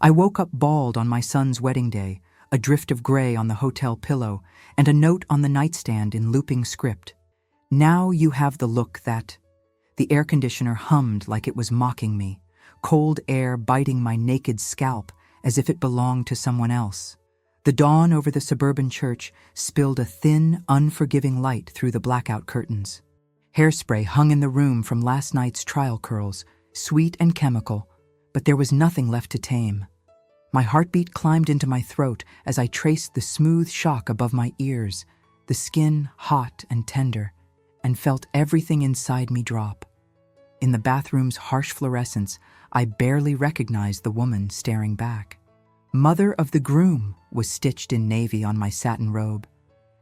I woke up bald on my son's wedding day, a drift of gray on the hotel pillow, and a note on the nightstand in looping script. Now you have the look that... The air conditioner hummed like it was mocking me, cold air biting my naked scalp as if it belonged to someone else. The dawn over the suburban church spilled a thin, unforgiving light through the blackout curtains. Hairspray hung in the room from last night's trial curls, sweet and chemical, but there was nothing left to tame. My heartbeat climbed into my throat as I traced the smooth shock above my ears, the skin hot and tender, and felt everything inside me drop. In the bathroom's harsh fluorescence, I barely recognized the woman staring back. Mother of the Groom was stitched in navy on my satin robe,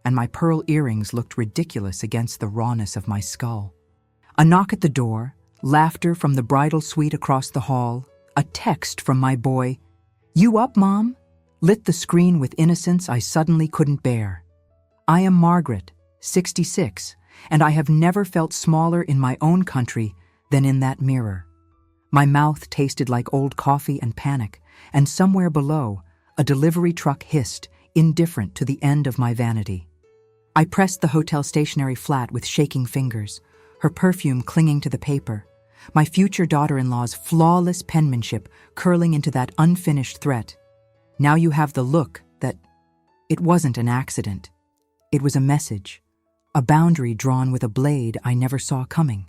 and my pearl earrings looked ridiculous against the rawness of my skull. A knock at the door, laughter from the bridal suite across the hall, a text from my boy, "You up, Mom?" lit the screen with innocence I suddenly couldn't bear. I am Margaret, 66, and I have never felt smaller in my own country than in that mirror. My mouth tasted like old coffee and panic, and somewhere below, a delivery truck hissed, indifferent to the end of my vanity. I pressed the hotel stationery flat with shaking fingers, her perfume clinging to the paper, my future daughter-in-law's flawless penmanship curling into that unfinished threat. Now you have the look that... It wasn't an accident. It was a message, a boundary drawn with a blade I never saw coming.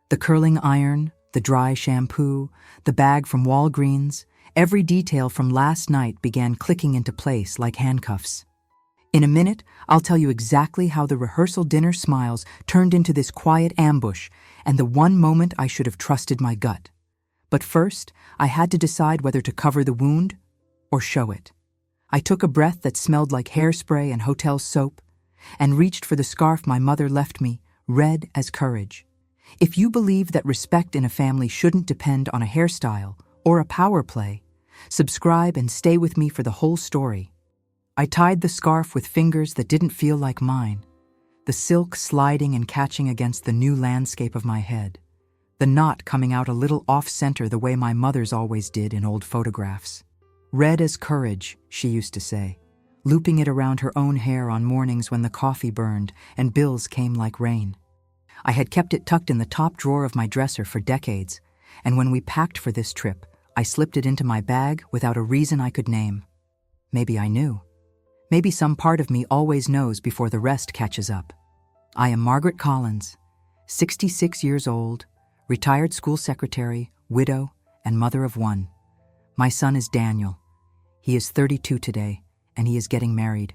The curling iron, the dry shampoo, the bag from Walgreens, every detail from last night began clicking into place like handcuffs. In a minute, I'll tell you exactly how the rehearsal dinner smiles turned into this quiet ambush and the one moment I should have trusted my gut. But first, I had to decide whether to cover the wound or show it. I took a breath that smelled like hairspray and hotel soap and reached for the scarf my mother left me, red as courage. If you believe that respect in a family shouldn't depend on a hairstyle or a power play, subscribe and stay with me for the whole story. I tied the scarf with fingers that didn't feel like mine, the silk sliding and catching against the new landscape of my head, the knot coming out a little off-center the way my mother's always did in old photographs. Red as courage, she used to say, looping it around her own hair on mornings when the coffee burned and bills came like rain. I had kept it tucked in the top drawer of my dresser for decades, and when we packed for this trip, I slipped it into my bag without a reason I could name. Maybe I knew. Maybe some part of me always knows before the rest catches up. I am Margaret Collins, 66 years old, retired school secretary, widow, and mother of one. My son is Daniel. He is 32 today, and he is getting married.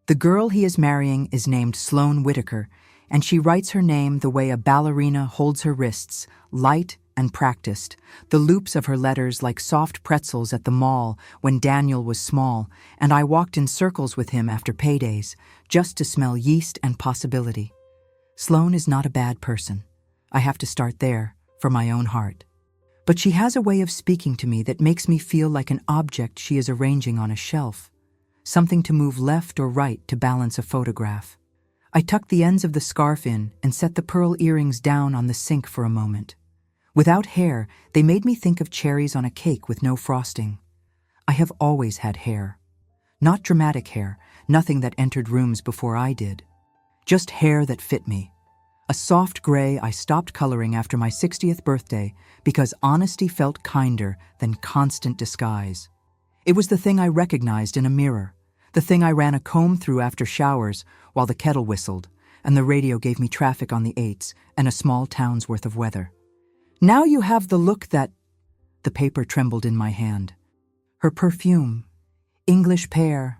The girl he is marrying is named Sloane Whitaker, and she writes her name the way a ballerina holds her wrists, light and practiced, the loops of her letters like soft pretzels at the mall when Daniel was small, and I walked in circles with him after paydays, just to smell yeast and possibility. Sloane is not a bad person. I have to start there, for my own heart. But she has a way of speaking to me that makes me feel like an object she is arranging on a shelf, something to move left or right to balance a photograph. I tucked the ends of the scarf in and set the pearl earrings down on the sink for a moment. Without hair, they made me think of cherries on a cake with no frosting. I have always had hair. Not dramatic hair, nothing that entered rooms before I did. Just hair that fit me. A soft gray I stopped coloring after my 60th birthday because honesty felt kinder than constant disguise. It was the thing I recognized in a mirror, the thing I ran a comb through after showers while the kettle whistled, and the radio gave me traffic on the 8s and a small town's worth of weather. Now you have the look that... The paper trembled in my hand. Her perfume. English pear.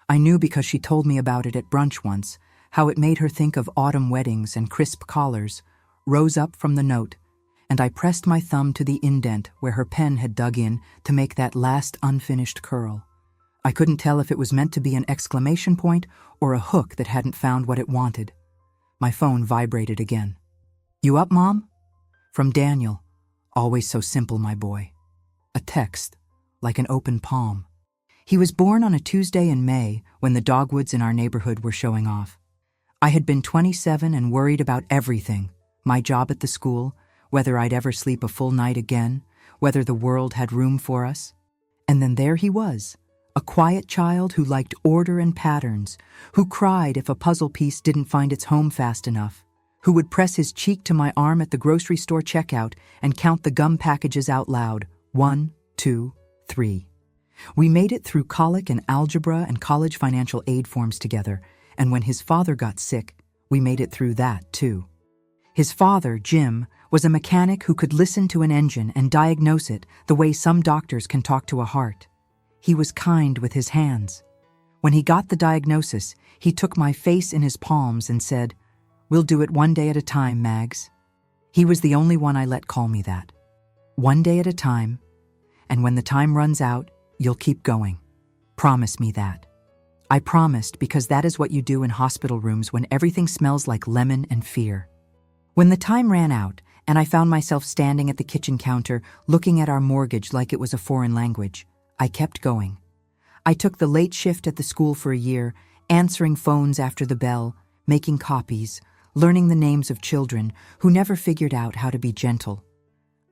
I knew because she told me about it at brunch once, how it made her think of autumn weddings and crisp collars, rose up from the note, and I pressed my thumb to the indent where her pen had dug in to make that last unfinished curl. I couldn't tell if it was meant to be an exclamation point or a hook that hadn't found what it wanted. My phone vibrated again. "You up, Mom?" From Daniel, always so simple, my boy. A text, like an open palm. He was born on a Tuesday in May when the dogwoods in our neighborhood were showing off. I had been 27 and worried about everything, my job at the school, whether I'd ever sleep a full night again, whether the world had room for us. And then there he was, a quiet child who liked order and patterns, who cried if a puzzle piece didn't find its home fast enough, who would press his cheek to my arm at the grocery store checkout and count the gum packages out loud. 1, 2, 3. We made it through colic and algebra and college financial aid forms together, and when his father got sick, we made it through that too. His father, Jim, was a mechanic who could listen to an engine and diagnose it the way some doctors can talk to a heart. He was kind with his hands. When he got the diagnosis, he took my face in his palms and said, "We'll do it one day at a time, Mags." He was the only one I let call me that. One day at a time, and when the time runs out, you'll keep going. Promise me that. I promised, because that is what you do in hospital rooms when everything smells like lemon and fear. When the time ran out, and I found myself standing at the kitchen counter looking at our mortgage like it was a foreign language, I kept going. I took the late shift at the school for a year, answering phones after the bell, making copies, learning the names of children who never figured out how to be gentle.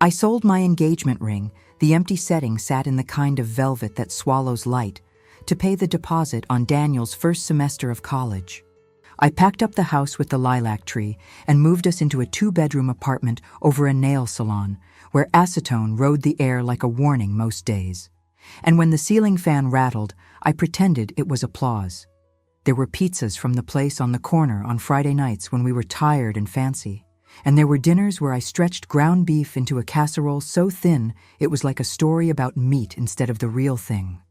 I sold my engagement ring, the empty setting sat in the kind of velvet that swallows light, to pay the deposit on Daniel's first semester of college. I packed up the house with the lilac tree and moved us into a 2-bedroom apartment over a nail salon, where acetone rode the air like a warning most days. And when the ceiling fan rattled, I pretended it was applause. There were pizzas from the place on the corner on Friday nights when we were tired and fancy. And there were dinners where I stretched ground beef into a casserole so thin it was like a story about meat instead of the real thing.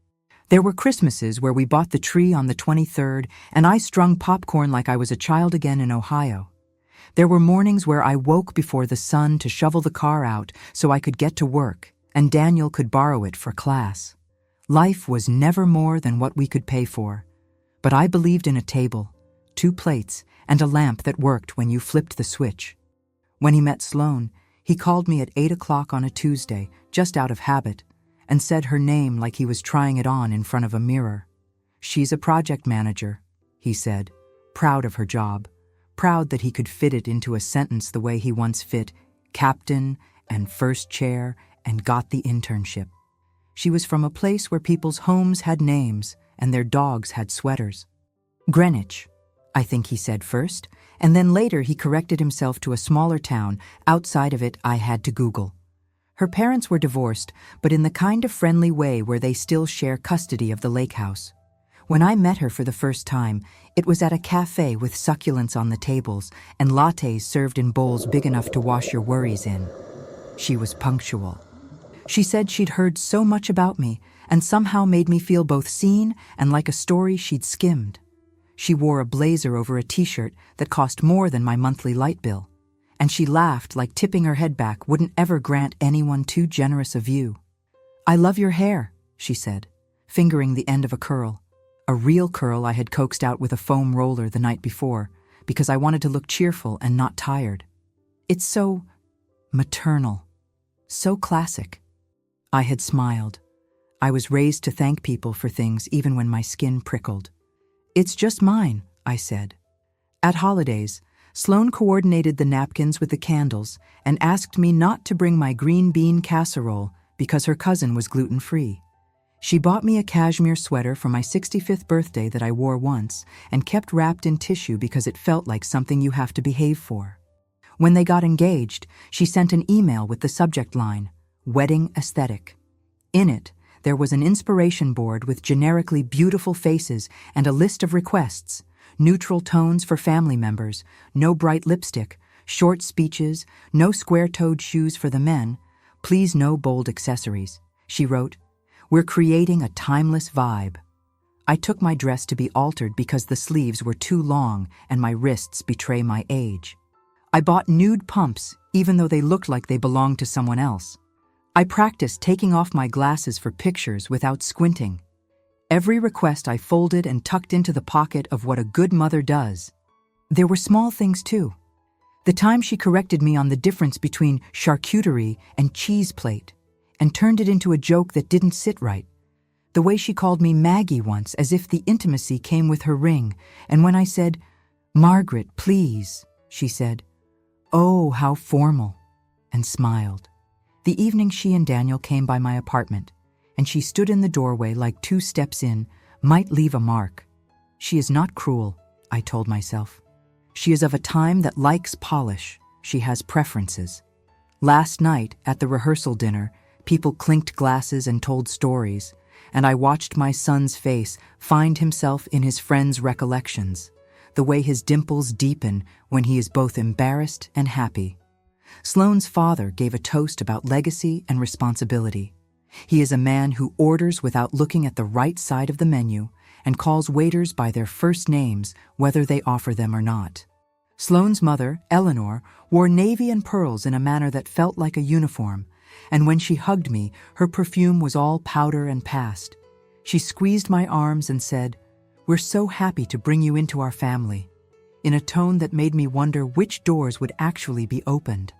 There were Christmases where we bought the tree on the 23rd and I strung popcorn like I was a child again in Ohio. There were mornings where I woke before the sun to shovel the car out so I could get to work and Daniel could borrow it for class. Life was never more than what we could pay for. But I believed in a table, 2 plates, and a lamp that worked when you flipped the switch. When he met Sloane, he called me at 8 o'clock on a Tuesday, just out of habit, and said her name like he was trying it on in front of a mirror. "She's a project manager," he said, proud of her job, proud that he could fit it into a sentence the way he once fit captain and first chair and got the internship. She was from a place where people's homes had names and their dogs had sweaters. Greenwich, I think he said first, and then later he corrected himself to a smaller town. Outside of it, I had to Google. Her parents were divorced, but in the kind of friendly way where they still share custody of the lake house. When I met her for the first time, it was at a cafe with succulents on the tables and lattes served in bowls big enough to wash your worries in. She was punctual. She said she'd heard so much about me and somehow made me feel both seen and like a story she'd skimmed. She wore a blazer over a t-shirt that cost more than my monthly light bill, and she laughed like tipping her head back wouldn't ever grant anyone too generous a view. "I love your hair," she said, fingering the end of a curl, a real curl I had coaxed out with a foam roller the night before, because I wanted to look cheerful and not tired. "It's so maternal, so classic." I had smiled. I was raised to thank people for things even when my skin prickled. "It's just mine," I said. At holidays, Sloane coordinated the napkins with the candles and asked me not to bring my green bean casserole because her cousin was gluten-free. She bought me a cashmere sweater for my 65th birthday that I wore once and kept wrapped in tissue because it felt like something you have to behave for. When they got engaged, she sent an email with the subject line, "Wedding Aesthetic." In it, there was an inspiration board with generically beautiful faces and a list of requests: neutral tones for family members, no bright lipstick, short speeches, no square-toed shoes for the men, please no bold accessories. She wrote, "We're creating a timeless vibe." I took my dress to be altered because the sleeves were too long and my wrists betray my age. I bought nude pumps, even though they looked like they belonged to someone else. I practiced taking off my glasses for pictures without squinting. Every request I folded and tucked into the pocket of what a good mother does. There were small things too. The time she corrected me on the difference between charcuterie and cheese plate, and turned it into a joke that didn't sit right. The way she called me Maggie once as if the intimacy came with her ring, and when I said, "Margaret, please," she said, "Oh, how formal," and smiled. The evening she and Daniel came by my apartment, and she stood in the doorway like 2 steps in, might leave a mark. She is not cruel, I told myself. She is of a time that likes polish. She has preferences. Last night, at the rehearsal dinner, people clinked glasses and told stories, and I watched my son's face find himself in his friend's recollections, the way his dimples deepen when he is both embarrassed and happy. Sloane's father gave a toast about legacy and responsibility. He is a man who orders without looking at the right side of the menu and calls waiters by their first names whether they offer them or not. Sloane's mother, Eleanor, wore navy and pearls in a manner that felt like a uniform, and when she hugged me, her perfume was all powder and past. She squeezed my arms and said, "We're so happy to bring you into our family," in a tone that made me wonder which doors would actually be opened.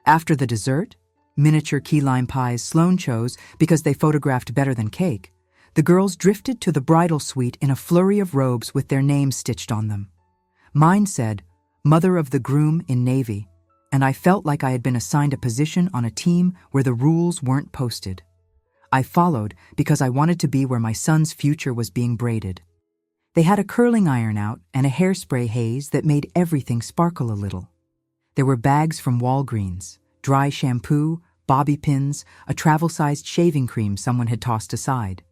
After the dessert, miniature key lime pies Sloane chose because they photographed better than cake, the girls drifted to the bridal suite in a flurry of robes with their names stitched on them. Mine said, "Mother of the Groom in Navy," and I felt like I had been assigned a position on a team where the rules weren't posted. I followed because I wanted to be where my son's future was being braided. They had a curling iron out and a hairspray haze that made everything sparkle a little. There were bags from Walgreens, dry shampoo, bobby pins, a travel-sized shaving cream someone had tossed aside.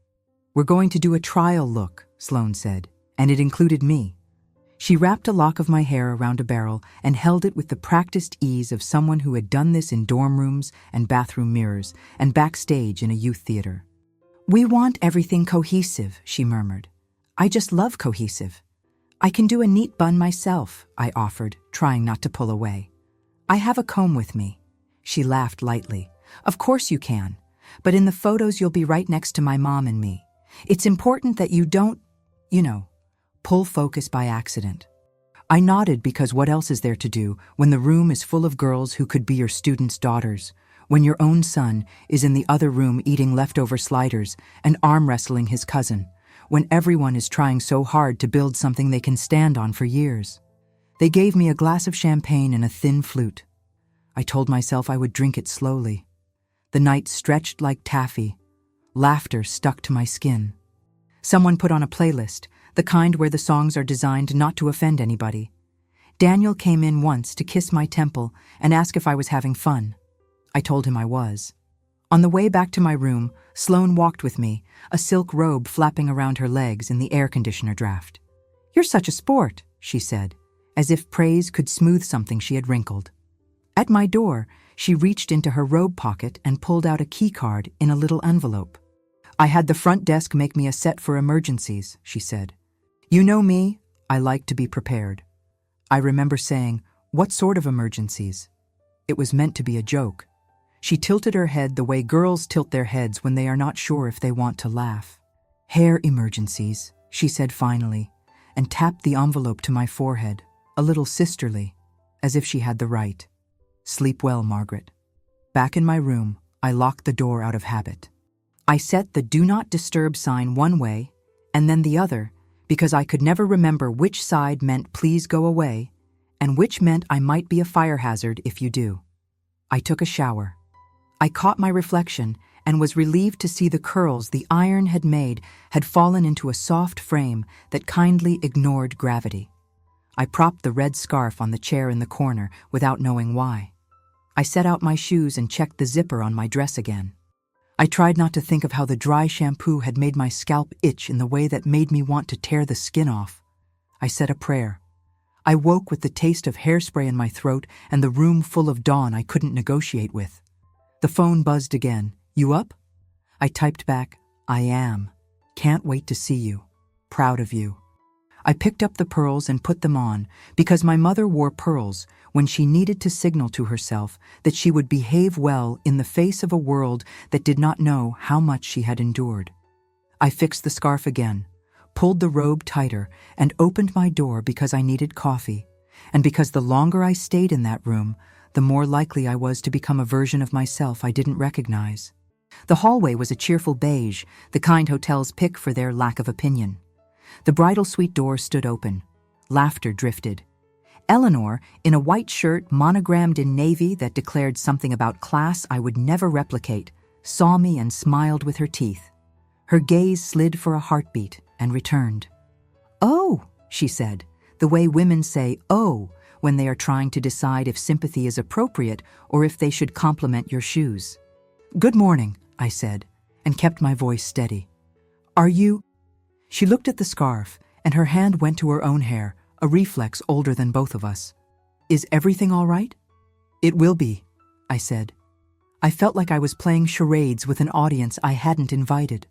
"We're going to do a trial look," Sloane said, and it included me. She wrapped a lock of my hair around a barrel and held it with the practiced ease of someone who had done this in dorm rooms and bathroom mirrors and backstage in a youth theater. "We want everything cohesive," she murmured. "I just love cohesive. I can do a neat bun myself," I offered, trying not to pull away. "I have a comb with me." She laughed lightly. "Of course you can, but in the photos you'll be right next to my mom and me. It's important that you don't, pull focus by accident." I nodded because what else is there to do when the room is full of girls who could be your students' daughters, when your own son is in the other room eating leftover sliders and arm wrestling his cousin, when everyone is trying so hard to build something they can stand on for years. They gave me a glass of champagne and a thin flute. I told myself I would drink it slowly. The night stretched like taffy. Laughter stuck to my skin. Someone put on a playlist, the kind where the songs are designed not to offend anybody. Daniel came in once to kiss my temple and ask if I was having fun. I told him I was. On the way back to my room, Sloane walked with me, a silk robe flapping around her legs in the air conditioner draft. "You're such a sport," she said, as if praise could smooth something she had wrinkled. At my door, she reached into her robe pocket and pulled out a key card in a little envelope. "I had the front desk make me a set for emergencies," she said. "You know me, I like to be prepared." I remember saying, "What sort of emergencies?" It was meant to be a joke. She tilted her head the way girls tilt their heads when they are not sure if they want to laugh. "Hair emergencies," she said finally, and tapped the envelope to my forehead, a little sisterly, as if she had the right. "Sleep well, Margaret." Back in my room, I locked the door out of habit. I set the do not disturb sign one way and then the other because I could never remember which side meant please go away and which meant I might be a fire hazard if you do. I took a shower. I caught my reflection and was relieved to see the curls the iron had made had fallen into a soft frame that kindly ignored gravity. I propped the red scarf on the chair in the corner without knowing why. I set out my shoes and checked the zipper on my dress again. I tried not to think of how the dry shampoo had made my scalp itch in the way that made me want to tear the skin off. I said a prayer. I woke with the taste of hairspray in my throat and the room full of dawn I couldn't negotiate with. The phone buzzed again. "You up?" I typed back, "I am. Can't wait to see you. Proud of you." I picked up the pearls and put them on because my mother wore pearls when she needed to signal to herself that she would behave well in the face of a world that did not know how much she had endured. I fixed the scarf again, pulled the robe tighter, and opened my door because I needed coffee, and because the longer I stayed in that room, the more likely I was to become a version of myself I didn't recognize. The hallway was a cheerful beige, the kind hotels pick for their lack of opinion. The bridal suite door stood open. Laughter drifted. Eleanor, in a white shirt monogrammed in navy that declared something about class I would never replicate, saw me and smiled with her teeth. Her gaze slid for a heartbeat and returned. "Oh," she said, the way women say "oh" when they are trying to decide if sympathy is appropriate or if they should compliment your shoes. "Good morning," I said, and kept my voice steady. "Are you—" She looked at the scarf, and her hand went to her own hair, a reflex older than both of us. "Is everything all right?" "It will be," I said. I felt like I was playing charades with an audience I hadn't invited.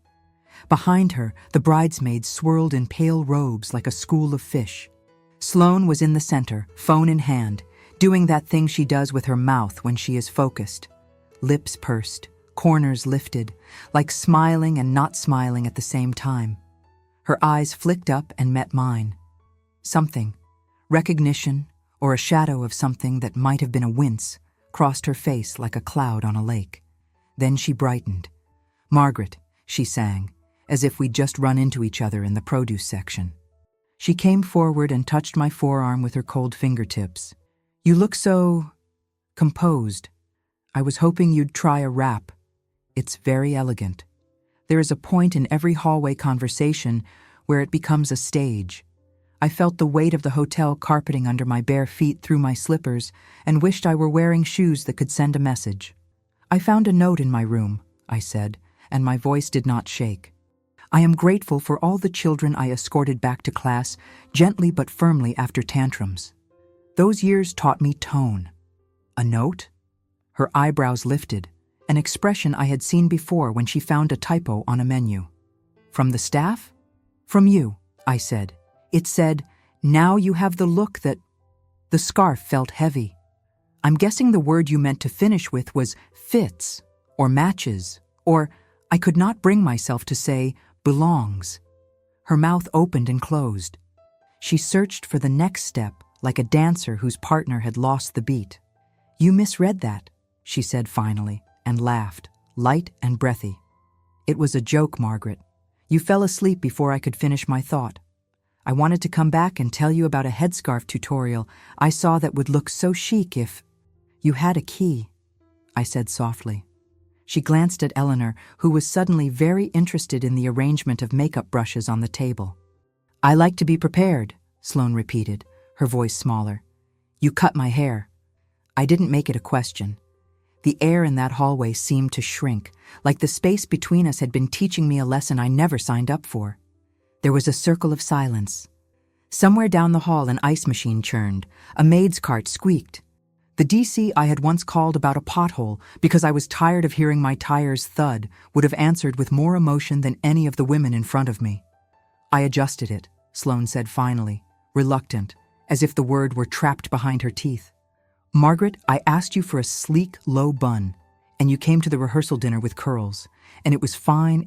Behind her, the bridesmaids swirled in pale robes like a school of fish. Sloane was in the center, phone in hand, doing that thing she does with her mouth when she is focused. Lips pursed, corners lifted, like smiling and not smiling at the same time. Her eyes flicked up and met mine. Something, recognition, or a shadow of something that might have been a wince, crossed her face like a cloud on a lake. Then she brightened. "Margaret," she sang, as if we'd just run into each other in the produce section. She came forward and touched my forearm with her cold fingertips. "You look so composed. I was hoping you'd try a rap. It's very elegant. There is a point in every hallway conversation where it becomes a stage." I felt the weight of the hotel carpeting under my bare feet through my slippers and wished I were wearing shoes that could send a message. "I found a note in my room," I said, and my voice did not shake. "I am grateful for all the children I escorted back to class, gently but firmly after tantrums. Those years taught me tone." "A note?" Her eyebrows lifted, an expression I had seen before when she found a typo on a menu. "From the staff?" "From you," I said. It said, "Now you have the look that—" The scarf felt heavy. "I'm guessing the word you meant to finish with was fits, or matches, or—" I could not bring myself to say belongs. Her mouth opened and closed. She searched for the next step like a dancer whose partner had lost the beat. "You misread that," she said finally, and laughed, light and breathy. "It was a joke, Margaret. You fell asleep before I could finish my thought. I wanted to come back and tell you about a headscarf tutorial I saw that would look so chic if you had a key," I said softly. She glanced at Eleanor, who was suddenly very interested in the arrangement of makeup brushes on the table. "I like to be prepared," Sloane repeated, her voice smaller. "You cut my hair." I didn't make it a question. The air in that hallway seemed to shrink, like the space between us had been teaching me a lesson I never signed up for. There was a circle of silence. Somewhere down the hall an ice machine churned, a maid's cart squeaked. The DC I had once called about a pothole because I was tired of hearing my tires thud would have answered with more emotion than any of the women in front of me. "I adjusted it," Sloane said finally, reluctant, as if the word were trapped behind her teeth. "Margaret, I asked you for a sleek, low bun, and you came to the rehearsal dinner with curls, and it was fine,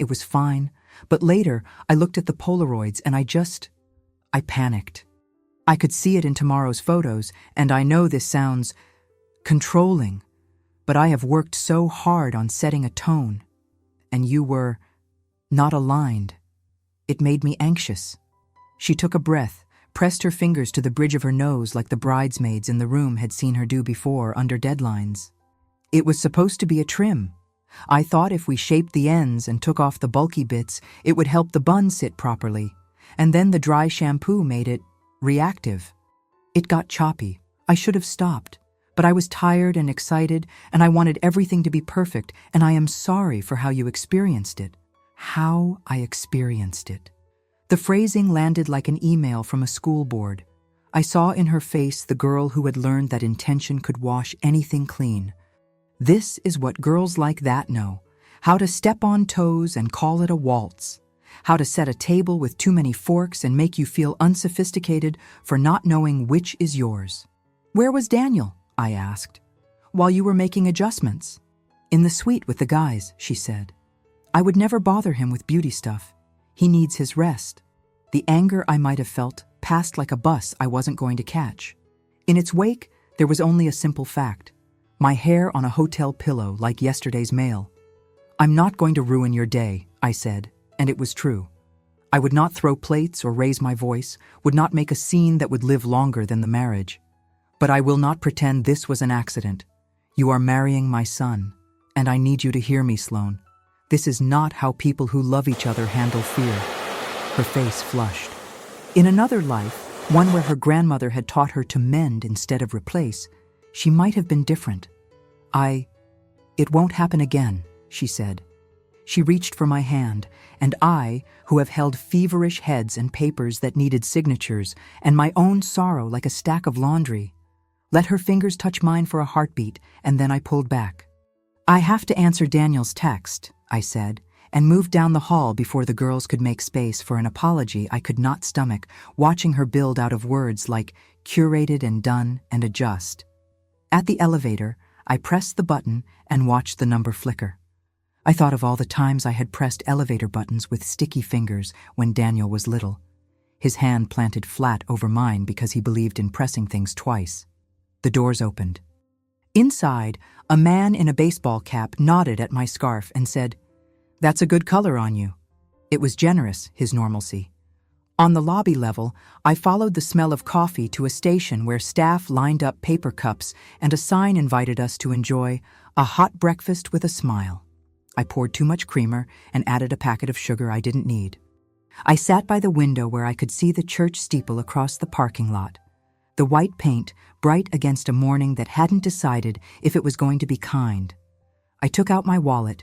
but later I looked at the Polaroids and I panicked. I could see it in tomorrow's photos, and I know this sounds controlling, but I have worked so hard on setting a tone, and you were not aligned. It made me anxious." She took a breath, pressed her fingers to the bridge of her nose like the bridesmaids in the room had seen her do before under deadlines. "It was supposed to be a trim. I thought if we shaped the ends and took off the bulky bits, it would help the bun sit properly, and then the dry shampoo made it reactive. It got choppy. I should have stopped, but I was tired and excited, and I wanted everything to be perfect, and I am sorry for how you experienced it." How I experienced it. The phrasing landed like an email from a school board. I saw in her face the girl who had learned that intention could wash anything clean. This is what girls like that know: how to step on toes and call it a waltz, how to set a table with too many forks and make you feel unsophisticated for not knowing which is yours. "Where was Daniel?" I asked. "While you were making adjustments." "In the suite with the guys," she said. "I would never bother him with beauty stuff. He needs his rest." The anger I might have felt passed like a bus I wasn't going to catch. In its wake, there was only a simple fact: my hair on a hotel pillow like yesterday's mail. "I'm not going to ruin your day," I said, and it was true. I would not throw plates or raise my voice, would not make a scene that would live longer than the marriage. But I will not pretend this was an accident. You are marrying my son, And I need you to hear me, Sloane. This is not how people who love each other handle fear. Her face flushed. In another life, one where her grandmother had taught her to mend instead of replace, she might have been different. It won't happen again, she said. She reached for my hand, and I, who have held feverish heads and papers that needed signatures, and my own sorrow like a stack of laundry, let her fingers touch mine for a heartbeat, and then I pulled back. I have to answer Daniel's text, I said, and moved down the hall before the girls could make space for an apology I could not stomach, watching her build out of words like curated and done and adjust. At the elevator, I pressed the button and watched the number flicker. I thought of all the times I had pressed elevator buttons with sticky fingers when Daniel was little, his hand planted flat over mine because he believed in pressing things twice. The doors opened. Inside, a man in a baseball cap nodded at my scarf and said, "That's a good color on you." It was generous, his normalcy. On the lobby level, I followed the smell of coffee to a station where staff lined up paper cups and a sign invited us to enjoy a hot breakfast with a smile. I poured too much creamer and added a packet of sugar I didn't need. I sat by the window where I could see the church steeple across the parking lot, the white paint bright against a morning that hadn't decided if it was going to be kind. I took out my wallet.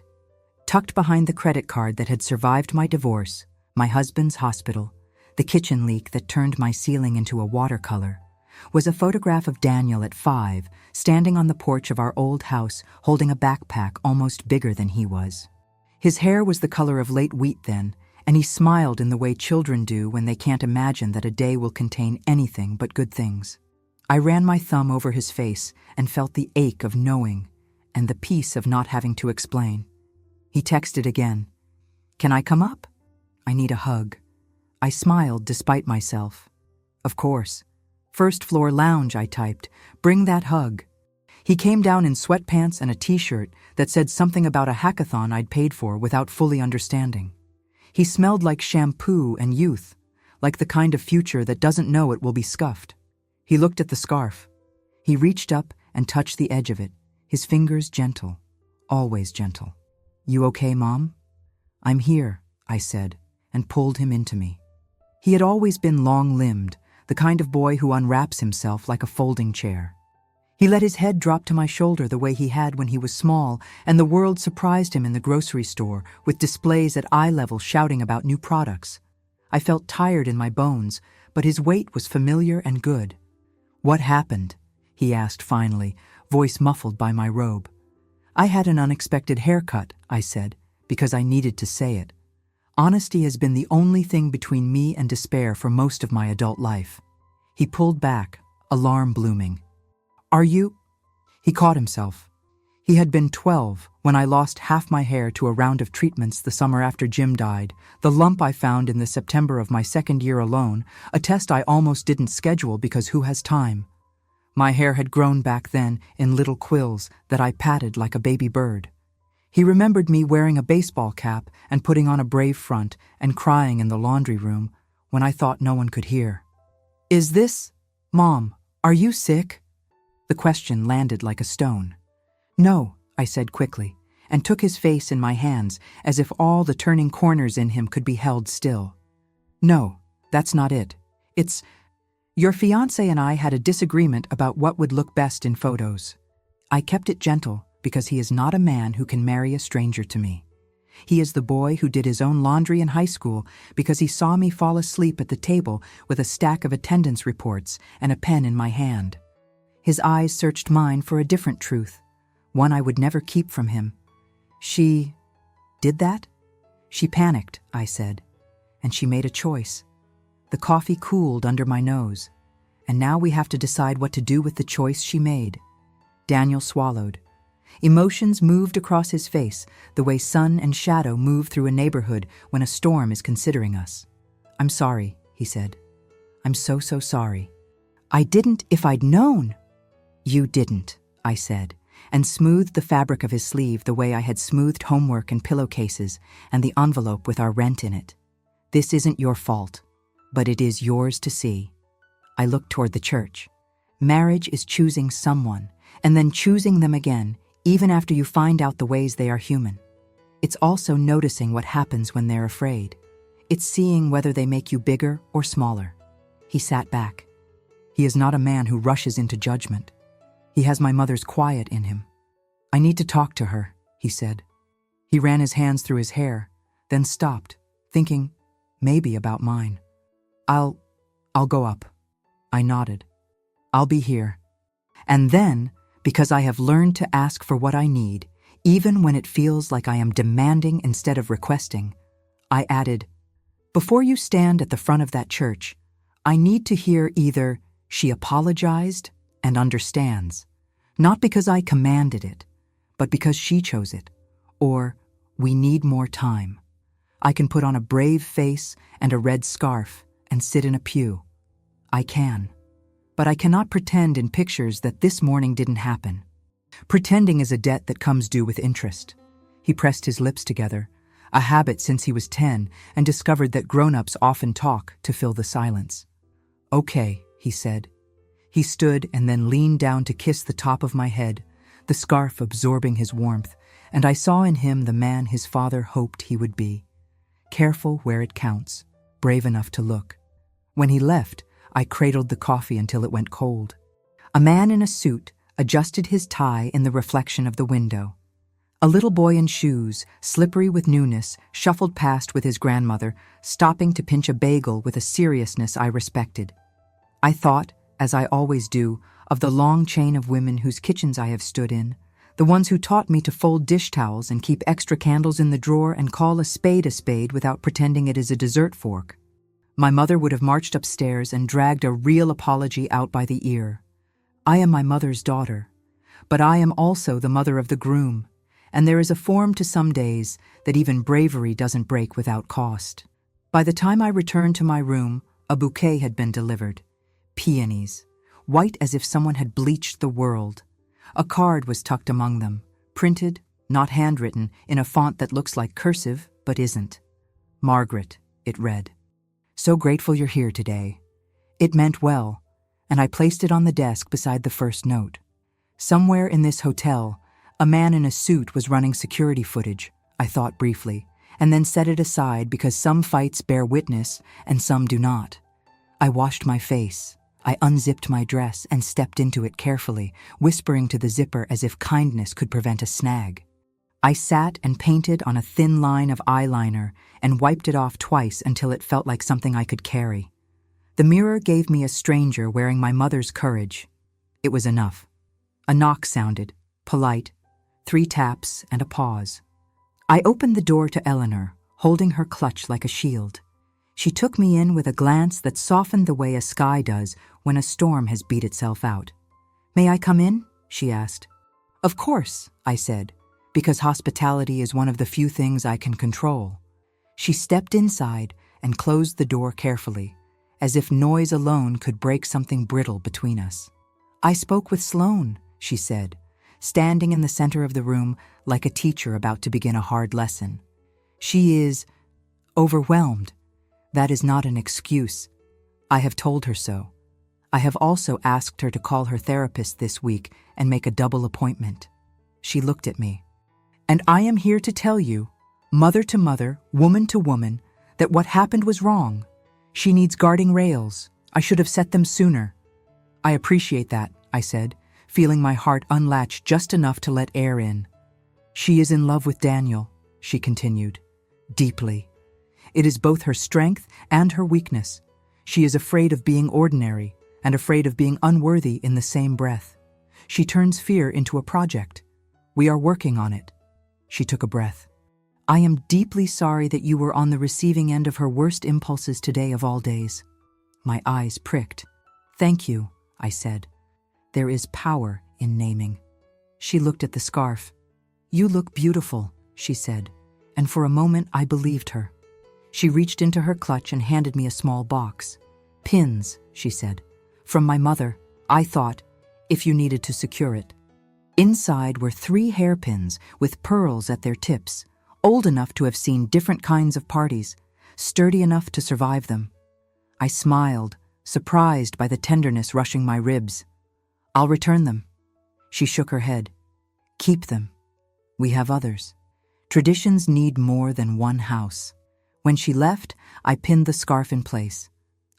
Tucked behind the credit card that had survived my divorce, my husband's hospital, the kitchen leak that turned my ceiling into a watercolor, was a photograph of Daniel at 5, standing on the porch of our old house, holding a backpack almost bigger than he was. His hair was the color of late wheat then, and he smiled in the way children do when they can't imagine that a day will contain anything but good things. I ran my thumb over his face and felt the ache of knowing and the peace of not having to explain. He texted again. "Can I come up? I need a hug." I smiled despite myself. "Of course. First floor lounge," I typed. "Bring that hug." He came down in sweatpants and a t-shirt that said something about a hackathon I'd paid for without fully understanding. He smelled like shampoo and youth, like the kind of future that doesn't know it will be scuffed. He looked at the scarf. He reached up and touched the edge of it, his fingers gentle, always gentle. "You okay, Mom?" "I'm here," I said, and pulled him into me. He had always been long-limbed, the kind of boy who unwraps himself like a folding chair. He let his head drop to my shoulder the way he had when he was small, and the world surprised him in the grocery store with displays at eye level shouting about new products. I felt tired in my bones, but his weight was familiar and good. "What happened?" he asked finally, voice muffled by my robe. "I had an unexpected haircut," I said, because I needed to say it. Honesty has been the only thing between me and despair for most of my adult life. He pulled back, alarm blooming. "Are you—" He caught himself. He had been 12 when I lost half my hair to a round of treatments the summer after Jim died, the lump I found in the September of my second year alone, a test I almost didn't schedule because who has time? My hair had grown back then in little quills that I patted like a baby bird. He remembered me wearing a baseball cap and putting on a brave front and crying in the laundry room when I thought no one could hear. "Is this— Mom, are you sick?" The question landed like a stone. "No," I said quickly, and took his face in my hands as if all the turning corners in him could be held still. "No, that's not it. It's— Your fiancé and I had a disagreement about what would look best in photos. I kept it gentle because he is not a man who can marry a stranger to me. He is the boy who did his own laundry in high school because he saw me fall asleep at the table with a stack of attendance reports and a pen in my hand. His eyes searched mine for a different truth, one I would never keep from him. She did that? She panicked, I said, and she made a choice. The coffee cooled under my nose, and now we have to decide what to do with the choice she made. Daniel swallowed. Emotions moved across his face the way sun and shadow move through a neighborhood when a storm is considering us. "I'm sorry," he said. "I'm so sorry. I didn't if I'd known." "You didn't," I said, and smoothed the fabric of his sleeve the way I had smoothed homework and pillowcases and the envelope with our rent in it. "This isn't your fault, but it is yours to see." I looked toward the church. Marriage is choosing someone, and then choosing them again, even after you find out the ways they are human. It's also noticing what happens when they're afraid. It's seeing whether they make you bigger or smaller. He sat back. He is not a man who rushes into judgment. He has my mother's quiet in him. I need to talk to her, he said. He ran his hands through his hair, then stopped, thinking, maybe about mine. I'll go up. I nodded. I'll be here. And then, because I have learned to ask for what I need, even when it feels like I am demanding instead of requesting, I added, before you stand at the front of that church, I need to hear either she apologized and understands, not because I commanded it, but because she chose it, or we need more time. I can put on a brave face and a red scarf and sit in a pew. I can. But I cannot pretend in pictures that this morning didn't happen. Pretending is a debt that comes due with interest. He pressed his lips together, a habit since he was 10, and discovered that grown-ups often talk to fill the silence. Okay, he said. He stood and then leaned down to kiss the top of my head, the scarf absorbing his warmth, and I saw in him the man his father hoped he would be. Careful where it counts, brave enough to look. When he left, I cradled the coffee until it went cold. A man in a suit adjusted his tie in the reflection of the window. A little boy in shoes, slippery with newness, shuffled past with his grandmother, stopping to pinch a bagel with a seriousness I respected. I thought, as I always do, of the long chain of women whose kitchens I have stood in, the ones who taught me to fold dish towels and keep extra candles in the drawer and call a spade without pretending it is a dessert fork. My mother would have marched upstairs and dragged a real apology out by the ear. I am my mother's daughter, but I am also the mother of the groom, and there is a form to some days that even bravery doesn't break without cost. By the time I returned to my room, a bouquet had been delivered. Peonies, white as if someone had bleached the world. A card was tucked among them, printed, not handwritten, in a font that looks like cursive but isn't. Margaret, it read. So grateful you're here today. It meant well, and I placed it on the desk beside the first note. Somewhere in this hotel, a man in a suit was running security footage, I thought briefly, and then set it aside because some fights bear witness and some do not. I washed my face. I unzipped my dress and stepped into it carefully, whispering to the zipper as if kindness could prevent a snag. I sat and painted on a thin line of eyeliner and wiped it off twice until it felt like something I could carry. The mirror gave me a stranger wearing my mother's courage. It was enough. A knock sounded, polite, 3 taps and a pause. I opened the door to Eleanor, holding her clutch like a shield. She took me in with a glance that softened the way a sky does when a storm has beat itself out. "May I come in?" she asked. "Of course," I said, because hospitality is one of the few things I can control. She stepped inside and closed the door carefully, as if noise alone could break something brittle between us. "I spoke with Sloane," she said, standing in the center of the room like a teacher about to begin a hard lesson. "She is overwhelmed. That is not an excuse. I have told her so. I have also asked her to call her therapist this week and make a double appointment." She looked at me. "And I am here to tell you, mother to mother, woman to woman, that what happened was wrong. She needs guarding rails. I should have set them sooner." "I appreciate that," I said, feeling my heart unlatch just enough to let air in. "She is in love with Daniel," she continued, "deeply. It is both her strength and her weakness. She is afraid of being ordinary and afraid of being unworthy in the same breath. She turns fear into a project. We are working on it." She took a breath. "I am deeply sorry that you were on the receiving end of her worst impulses today of all days." My eyes pricked. "Thank you," I said. There is power in naming. She looked at the scarf. "You look beautiful," she said, and for a moment I believed her. She reached into her clutch and handed me a small box. "Pins," she said. "From my mother, I thought, if you needed to secure it." Inside were 3 hairpins with pearls at their tips, old enough to have seen different kinds of parties, sturdy enough to survive them. I smiled, surprised by the tenderness rushing my ribs. "I'll return them." She shook her head. Keep them. We have others. Traditions need more than one house. When she left, I pinned the scarf in place.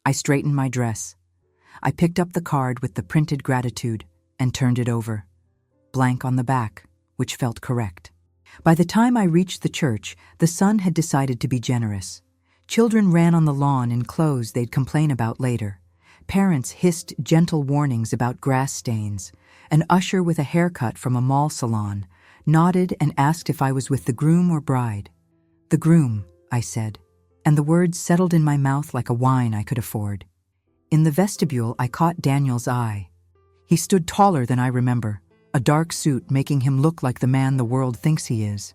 I straightened my dress. I picked up the card with the printed gratitude and turned it over. Blank on the back, which felt correct. By the time I reached the church, the sun had decided to be generous. Children ran on the lawn in clothes they'd complain about later. Parents hissed gentle warnings about grass stains. An usher with a haircut from a mall salon nodded and asked if I was with the groom or bride. The groom, I said, and the words settled in my mouth like a wine I could afford. In the vestibule, I caught Daniel's eye. He stood taller than I remember, a dark suit making him look like the man the world thinks he is.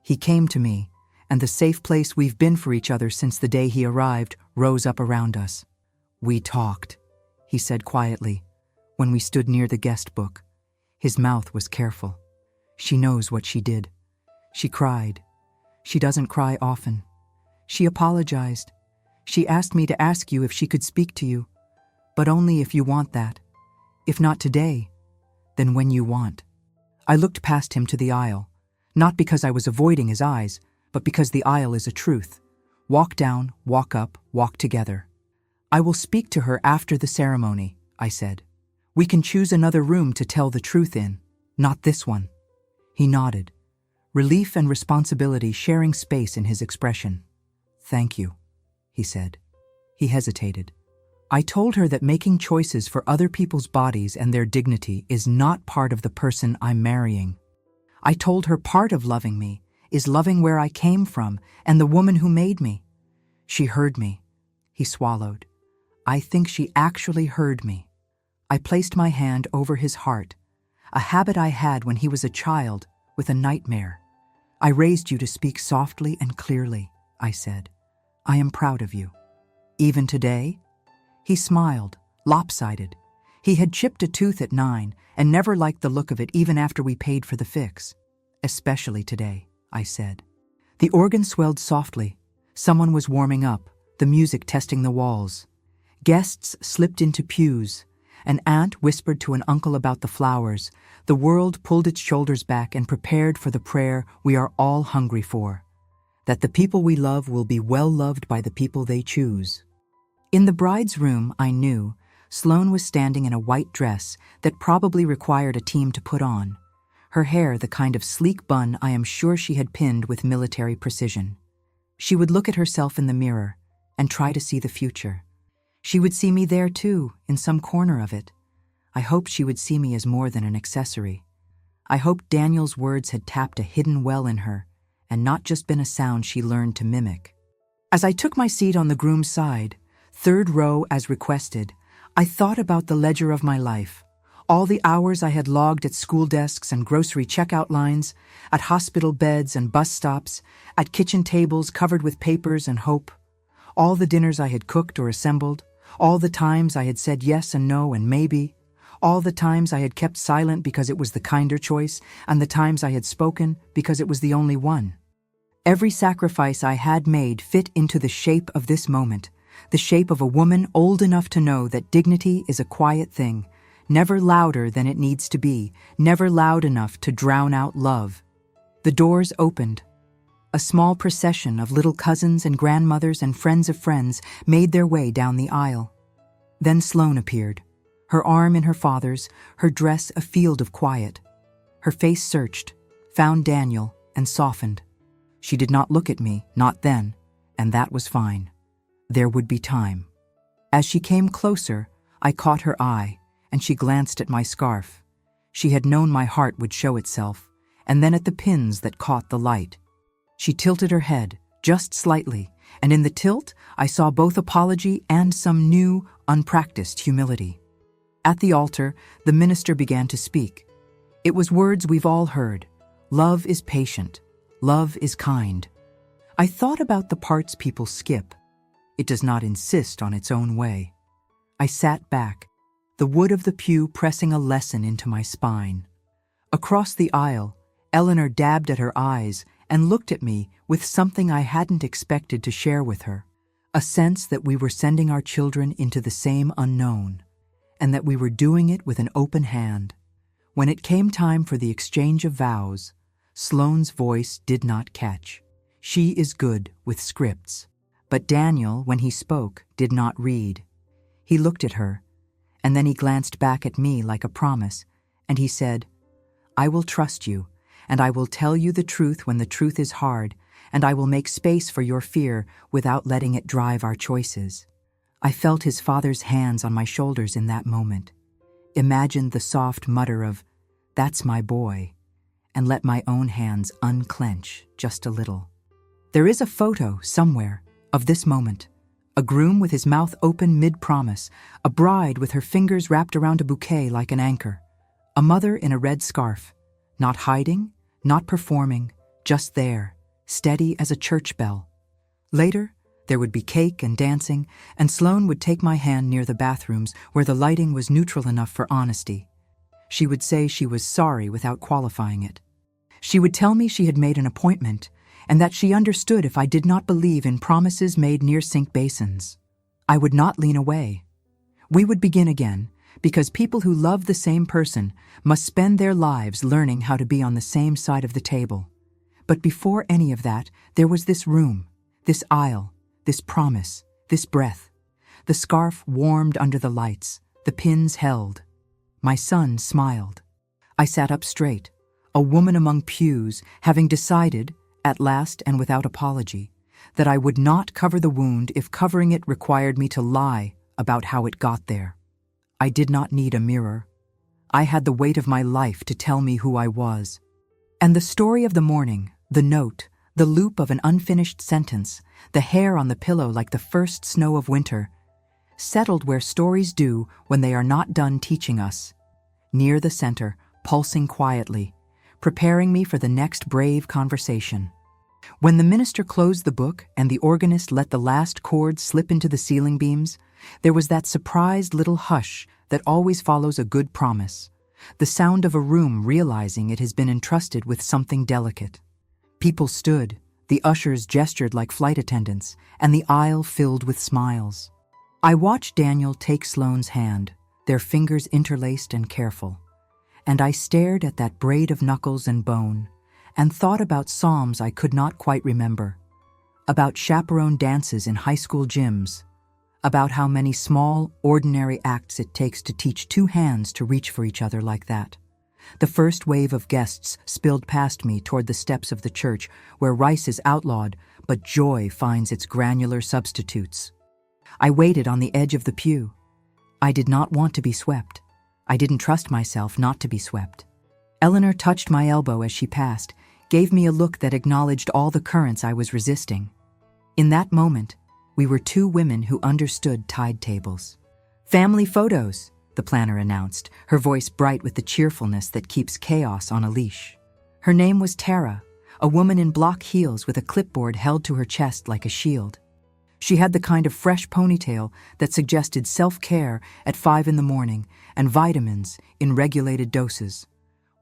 He came to me, and the safe place we've been for each other since the day he arrived rose up around us. We talked, he said quietly, when we stood near the guest book. His mouth was careful. She knows what she did. She cried. She doesn't cry often. She apologized. She asked me to ask you if she could speak to you, but only if you want that. If not today, then when you want. I looked past him to the aisle, not because I was avoiding his eyes, but because the aisle is a truth. Walk down, walk up, walk together. I will speak to her after the ceremony, I said. We can choose another room to tell the truth in, not this one. He nodded, relief and responsibility sharing space in his expression. Thank you, he said. He hesitated. I told her that making choices for other people's bodies and their dignity is not part of the person I'm marrying. I told her part of loving me is loving where I came from and the woman who made me. She heard me. He swallowed. I think she actually heard me. I placed my hand over his heart, a habit I had when he was a child with a nightmare. I raised you to speak softly and clearly, I said. I am proud of you. Even today? He smiled, lopsided. He had chipped a tooth at 9 and never liked the look of it even after we paid for the fix. Especially today, I said. The organ swelled softly. Someone was warming up, the music testing the walls. Guests slipped into pews. An aunt whispered to an uncle about the flowers. The world pulled its shoulders back and prepared for the prayer we are all hungry for. That the people we love will be well loved by the people they choose. In the bride's room, I knew, Sloane was standing in a white dress that probably required a team to put on. Her hair the kind of sleek bun I am sure she had pinned with military precision. She would look at herself in the mirror and try to see the future. She would see me there too, in some corner of it. I hoped she would see me as more than an accessory. I hoped Daniel's words had tapped a hidden well in her, and not just been a sound she learned to mimic. As I took my seat on the groom's side, third row as requested, I thought about the ledger of my life, all the hours I had logged at school desks and grocery checkout lines, at hospital beds and bus stops, at kitchen tables covered with papers and hope, all the dinners I had cooked or assembled, all the times I had said yes and no and maybe, all the times I had kept silent because it was the kinder choice, and the times I had spoken because it was the only one. Every sacrifice I had made fit into the shape of this moment, the shape of a woman old enough to know that dignity is a quiet thing, never louder than it needs to be, never loud enough to drown out love. The doors opened. A small procession of little cousins and grandmothers and friends of friends made their way down the aisle. Then Sloane appeared, her arm in her father's, her dress a field of quiet. Her face searched, found Daniel, and softened. She did not look at me, not then, and that was fine. There would be time. As she came closer, I caught her eye, and she glanced at my scarf. She had known my heart would show itself, and then at the pins that caught the light. She tilted her head, just slightly, and in the tilt, I saw both apology and some new, unpracticed humility. At the altar, the minister began to speak. It was words we've all heard. Love is patient. Love is kind. I thought about the parts people skip. It does not insist on its own way. I sat back, the wood of the pew pressing a lesson into my spine. Across the aisle, Eleanor dabbed at her eyes and looked at me with something I hadn't expected to share with her, a sense that we were sending our children into the same unknown, and that we were doing it with an open hand. When it came time for the exchange of vows, Sloane's voice did not catch. She is good with scripts. But Daniel, when he spoke, did not read. He looked at her, and then he glanced back at me like a promise, and he said, "I will trust you, and I will tell you the truth when the truth is hard, and I will make space for your fear without letting it drive our choices." I felt his father's hands on my shoulders in that moment, imagined the soft mutter of, "That's my boy," and let my own hands unclench just a little. There is a photo somewhere of this moment. A groom with his mouth open mid-promise, a bride with her fingers wrapped around a bouquet like an anchor, a mother in a red scarf, not hiding, not performing, just there, steady as a church bell. Later, there would be cake and dancing, and Sloane would take my hand near the bathrooms where the lighting was neutral enough for honesty. She would say she was sorry without qualifying it. She would tell me she had made an appointment, and that she understood if I did not believe in promises made near sink basins. I would not lean away. We would begin again, because people who love the same person must spend their lives learning how to be on the same side of the table. But before any of that, there was this room, this aisle, this promise, this breath. The scarf warmed under the lights, the pins held. My son smiled. I sat up straight, a woman among pews, having decided, at last and without apology, that I would not cover the wound if covering it required me to lie about how it got there. I did not need a mirror. I had the weight of my life to tell me who I was. And the story of the morning, the note, the loop of an unfinished sentence, the hair on the pillow like the first snow of winter, settled where stories do when they are not done teaching us. Near the center, pulsing quietly, preparing me for the next brave conversation. When the minister closed the book and the organist let the last chords slip into the ceiling beams, there was that surprised little hush that always follows a good promise, the sound of a room realizing it has been entrusted with something delicate. People stood, the ushers gestured like flight attendants, and the aisle filled with smiles. I watched Daniel take Sloane's hand, their fingers interlaced and careful. And I stared at that braid of knuckles and bone, and thought about psalms I could not quite remember, about chaperone dances in high school gyms, about how many small, ordinary acts it takes to teach two hands to reach for each other like that. The first wave of guests spilled past me toward the steps of the church, where rice is outlawed, but joy finds its granular substitutes. I waited on the edge of the pew. I did not want to be swept. I didn't trust myself not to be swept. Eleanor touched my elbow as she passed, gave me a look that acknowledged all the currents I was resisting. In that moment, we were two women who understood tide tables. "Family photos," the planner announced, her voice bright with the cheerfulness that keeps chaos on a leash. Her name was Tara, a woman in block heels with a clipboard held to her chest like a shield. She had the kind of fresh ponytail that suggested self-care at 5 a.m. and vitamins in regulated doses.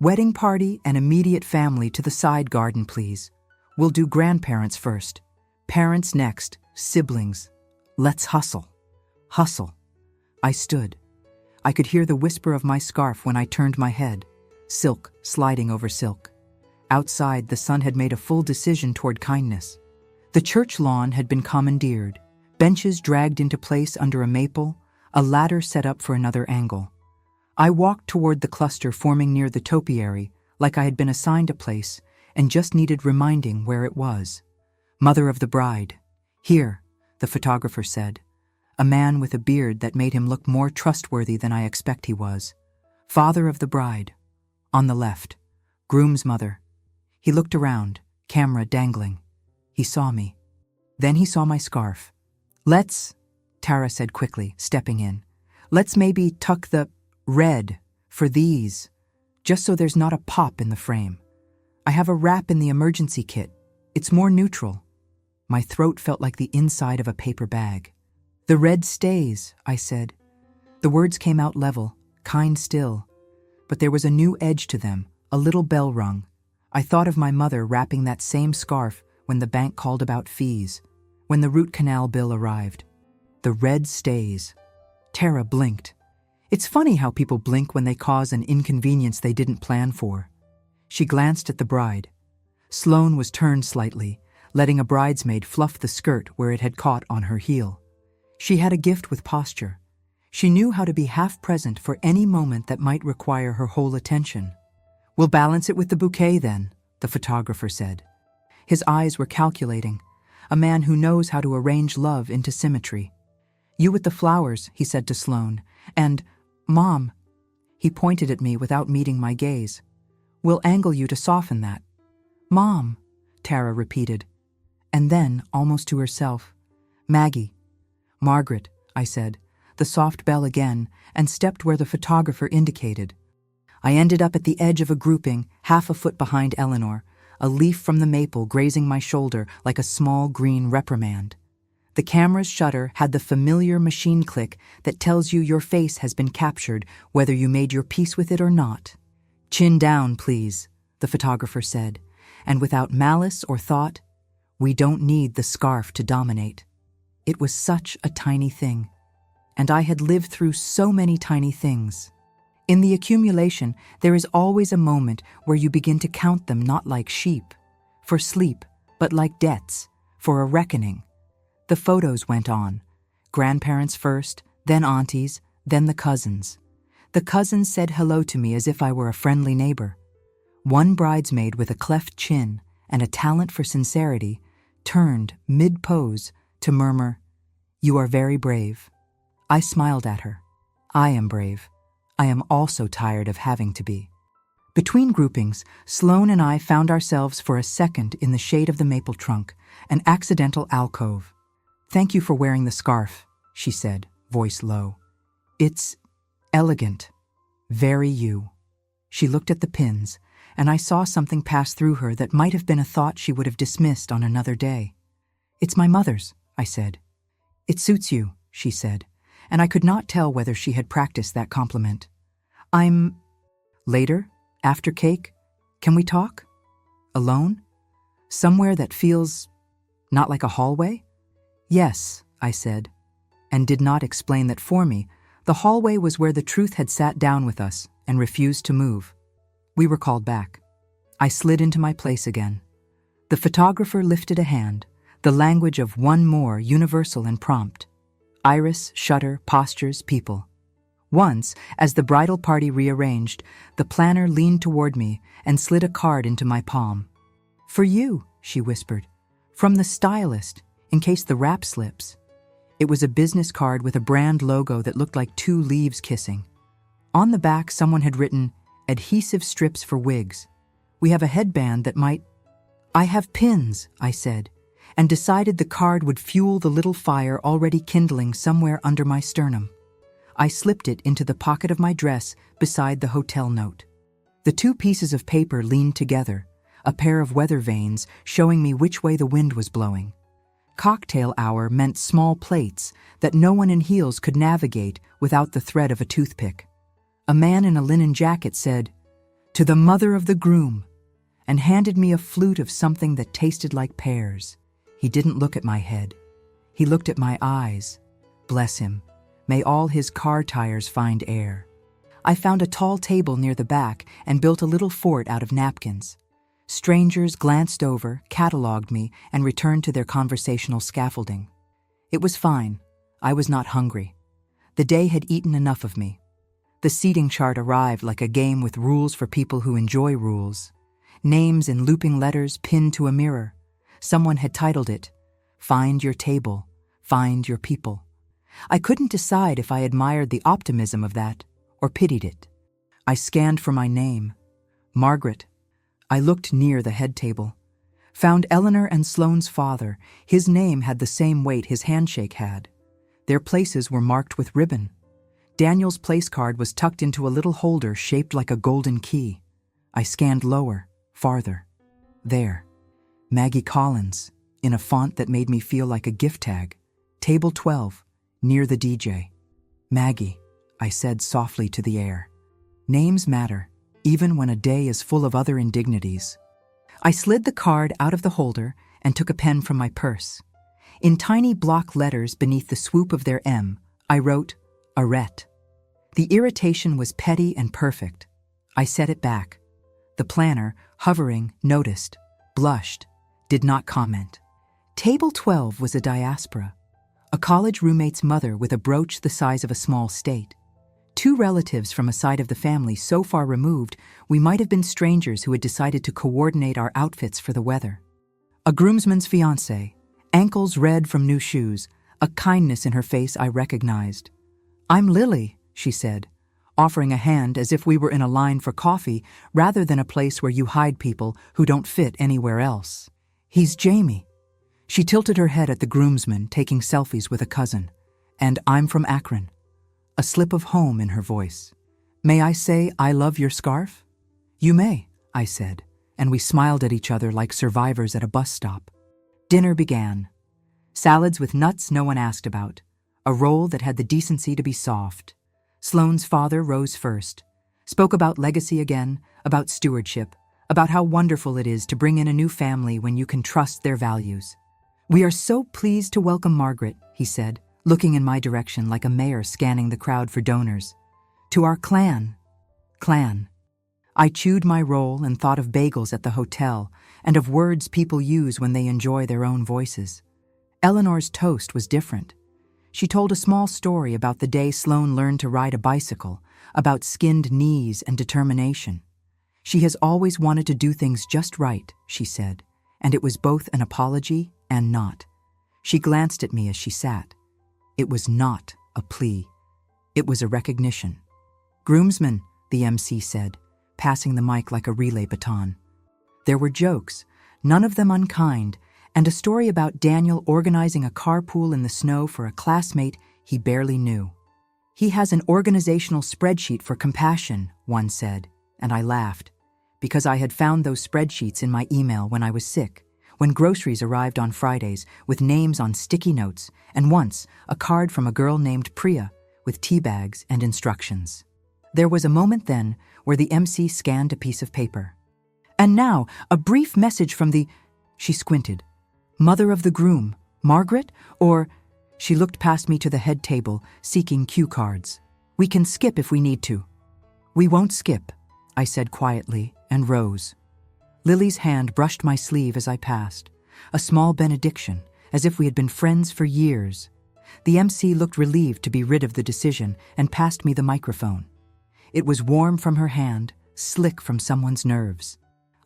"Wedding party and immediate family to the side garden, please. We'll do grandparents first. Parents next, siblings. Let's hustle." Hustle. I stood. I could hear the whisper of my scarf when I turned my head, silk sliding over silk. Outside, the sun had made a full decision toward kindness. The church lawn had been commandeered, benches dragged into place under a maple, a ladder set up for another angle. I walked toward the cluster forming near the topiary, like I had been assigned a place and just needed reminding where it was. "Mother of the bride. Here," the photographer said, a man with a beard that made him look more trustworthy than I expect he was. "Father of the bride. On the left. Groom's mother." He looked around, camera dangling. He saw me. Then he saw my scarf. "Let's," Tara said quickly, stepping in, "let's maybe tuck the red for these, just so there's not a pop in the frame. I have a wrap in the emergency kit. It's more neutral." My throat felt like the inside of a paper bag. "The red stays," I said. The words came out level, kind still, but there was a new edge to them, a little bell rung. I thought of my mother wrapping that same scarf when the bank called about fees, when the root canal bill arrived. "The red stays." Tara blinked. It's funny how people blink when they cause an inconvenience they didn't plan for. She glanced at the bride. Sloane was turned slightly, letting a bridesmaid fluff the skirt where it had caught on her heel. She had a gift with posture. She knew how to be half present for any moment that might require her whole attention. "We'll balance it with the bouquet then," the photographer said. His eyes were calculating, a man who knows how to arrange love into symmetry. "You with the flowers," he said to Sloane, and, "Mom," he pointed at me without meeting my gaze. "We'll angle you to soften that." "Mom," Tara repeated, and then, almost to herself, "Maggie." "Margaret," I said, the soft bell again, and stepped where the photographer indicated. I ended up at the edge of a grouping, half a foot behind Eleanor, a leaf from the maple grazing my shoulder like a small green reprimand. The camera's shutter had the familiar machine click that tells you your face has been captured, whether you made your peace with it or not. "Chin down, please," the photographer said, and without malice or thought, "We don't need the scarf to dominate." It was such a tiny thing, and I had lived through so many tiny things. In the accumulation, there is always a moment where you begin to count them not like sheep, for sleep, but like debts, for a reckoning. The photos went on. Grandparents first, then aunties, then the cousins. The cousins said hello to me as if I were a friendly neighbor. One bridesmaid with a cleft chin and a talent for sincerity turned, mid-pose, to murmur, "You are very brave." I smiled at her. I am brave. I am also tired of having to be. Between groupings, Sloane and I found ourselves for a second in the shade of the maple trunk, an accidental alcove. "Thank you for wearing the scarf," she said, voice low. "It's elegant. Very you." She looked at the pins, and I saw something pass through her that might have been a thought she would have dismissed on another day. "It's my mother's," I said. "It suits you," she said, and I could not tell whether she had practiced that compliment. "I'm..." "Later? After cake? Can we talk? Alone? Somewhere that feels not like a hallway?" "Yes," I said, and did not explain that for me, the hallway was where the truth had sat down with us and refused to move. We were called back. I slid into my place again. The photographer lifted a hand, the language of one more, universal and prompt. Iris, shutter, postures, people. Once, as the bridal party rearranged, the planner leaned toward me and slid a card into my palm. "For you," she whispered. "From the stylist, in case the wrap slips." It was a business card with a brand logo that looked like two leaves kissing. On the back, someone had written, "Adhesive strips for wigs. We have a headband that might..." "I have pins," I said, and decided the card would fuel the little fire already kindling somewhere under my sternum. I slipped it into the pocket of my dress beside the hotel note. The two pieces of paper leaned together, a pair of weather vanes showing me which way the wind was blowing. Cocktail hour meant small plates that no one in heels could navigate without the thread of a toothpick. A man in a linen jacket said, "To the mother of the groom," and handed me a flute of something that tasted like pears. He didn't look at my head. He looked at my eyes. Bless him. May all his car tires find air. I found a tall table near the back and built a little fort out of napkins. Strangers glanced over, catalogued me, and returned to their conversational scaffolding. It was fine. I was not hungry. The day had eaten enough of me. The seating chart arrived like a game with rules for people who enjoy rules. Names in looping letters pinned to a mirror. Someone had titled it, "Find Your Table, Find Your People." I couldn't decide if I admired the optimism of that or pitied it. I scanned for my name. Margaret. I looked near the head table. Found Eleanor and Sloane's father. His name had the same weight his handshake had. Their places were marked with ribbon. Daniel's place card was tucked into a little holder shaped like a golden key. I scanned lower, farther. There. Maggie Collins, in a font that made me feel like a gift tag. Table 12. Near the DJ. "Maggie," I said softly to the air. Names matter, even when a day is full of other indignities. I slid the card out of the holder and took a pen from my purse. In tiny block letters beneath the swoop of their M, I wrote, "Arette." The irritation was petty and perfect. I set it back. The planner, hovering, noticed, blushed, did not comment. Table 12 was a diaspora, a college roommate's mother with a brooch the size of a small state. Two relatives from a side of the family so far removed we might have been strangers who had decided to coordinate our outfits for the weather. A groomsman's fiancée, ankles red from new shoes, a kindness in her face I recognized. "I'm Lily," she said, offering a hand as if we were in a line for coffee rather than a place where you hide people who don't fit anywhere else. "He's Jamie." She tilted her head at the groomsman taking selfies with a cousin. "And I'm from Akron." A slip of home in her voice. "May I say I love your scarf?" "You may," I said, and we smiled at each other like survivors at a bus stop. Dinner began. Salads with nuts no one asked about. A roll that had the decency to be soft. Sloane's father rose first. Spoke about legacy again, about stewardship, about how wonderful it is to bring in a new family when you can trust their values. "We are so pleased to welcome Margaret," he said, looking in my direction like a mayor scanning the crowd for donors. "To our clan." Clan. I chewed my roll and thought of bagels at the hotel and of words people use when they enjoy their own voices. Eleanor's toast was different. She told a small story about the day Sloane learned to ride a bicycle, about skinned knees and determination. "She has always wanted to do things just right," she said, and it was both an apology and not. She glanced at me as she sat. It was not a plea. It was a recognition. "Groomsman," the MC said, passing the mic like a relay baton. There were jokes, none of them unkind, and a story about Daniel organizing a carpool in the snow for a classmate he barely knew. "He has an organizational spreadsheet for compassion," one said, and I laughed, because I had found those spreadsheets in my email when I was sick, when groceries arrived on Fridays with names on sticky notes, and once a card from a girl named Priya with tea bags and instructions. There was a moment then where the MC scanned a piece of paper. "And now, a brief message from the—" She squinted. "Mother of the groom, Margaret, or—" She looked past me to the head table, seeking cue cards. "We can skip if we need to." "We won't skip," I said quietly, and rose. Lily's hand brushed my sleeve as I passed, a small benediction, as if we had been friends for years. The MC looked relieved to be rid of the decision and passed me the microphone. It was warm from her hand, slick from someone's nerves.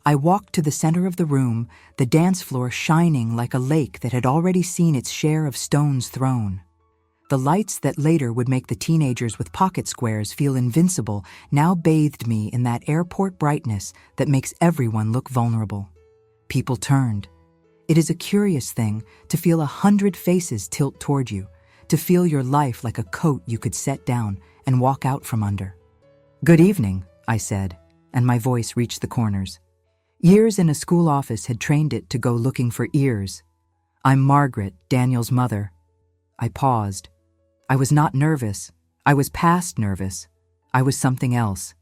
I walked to the center of the room, the dance floor shining like a lake that had already seen its share of stones thrown. The lights that later would make the teenagers with pocket squares feel invincible now bathed me in that airport brightness that makes everyone look vulnerable. People turned. It is a curious thing to feel 100 faces tilt toward you, to feel your life like a coat you could set down and walk out from under. "Good evening," I said, and my voice reached the corners. Years in a school office had trained it to go looking for ears. "I'm Margaret, Daniel's mother." I paused. I was not nervous. I was past nervous. I was something else.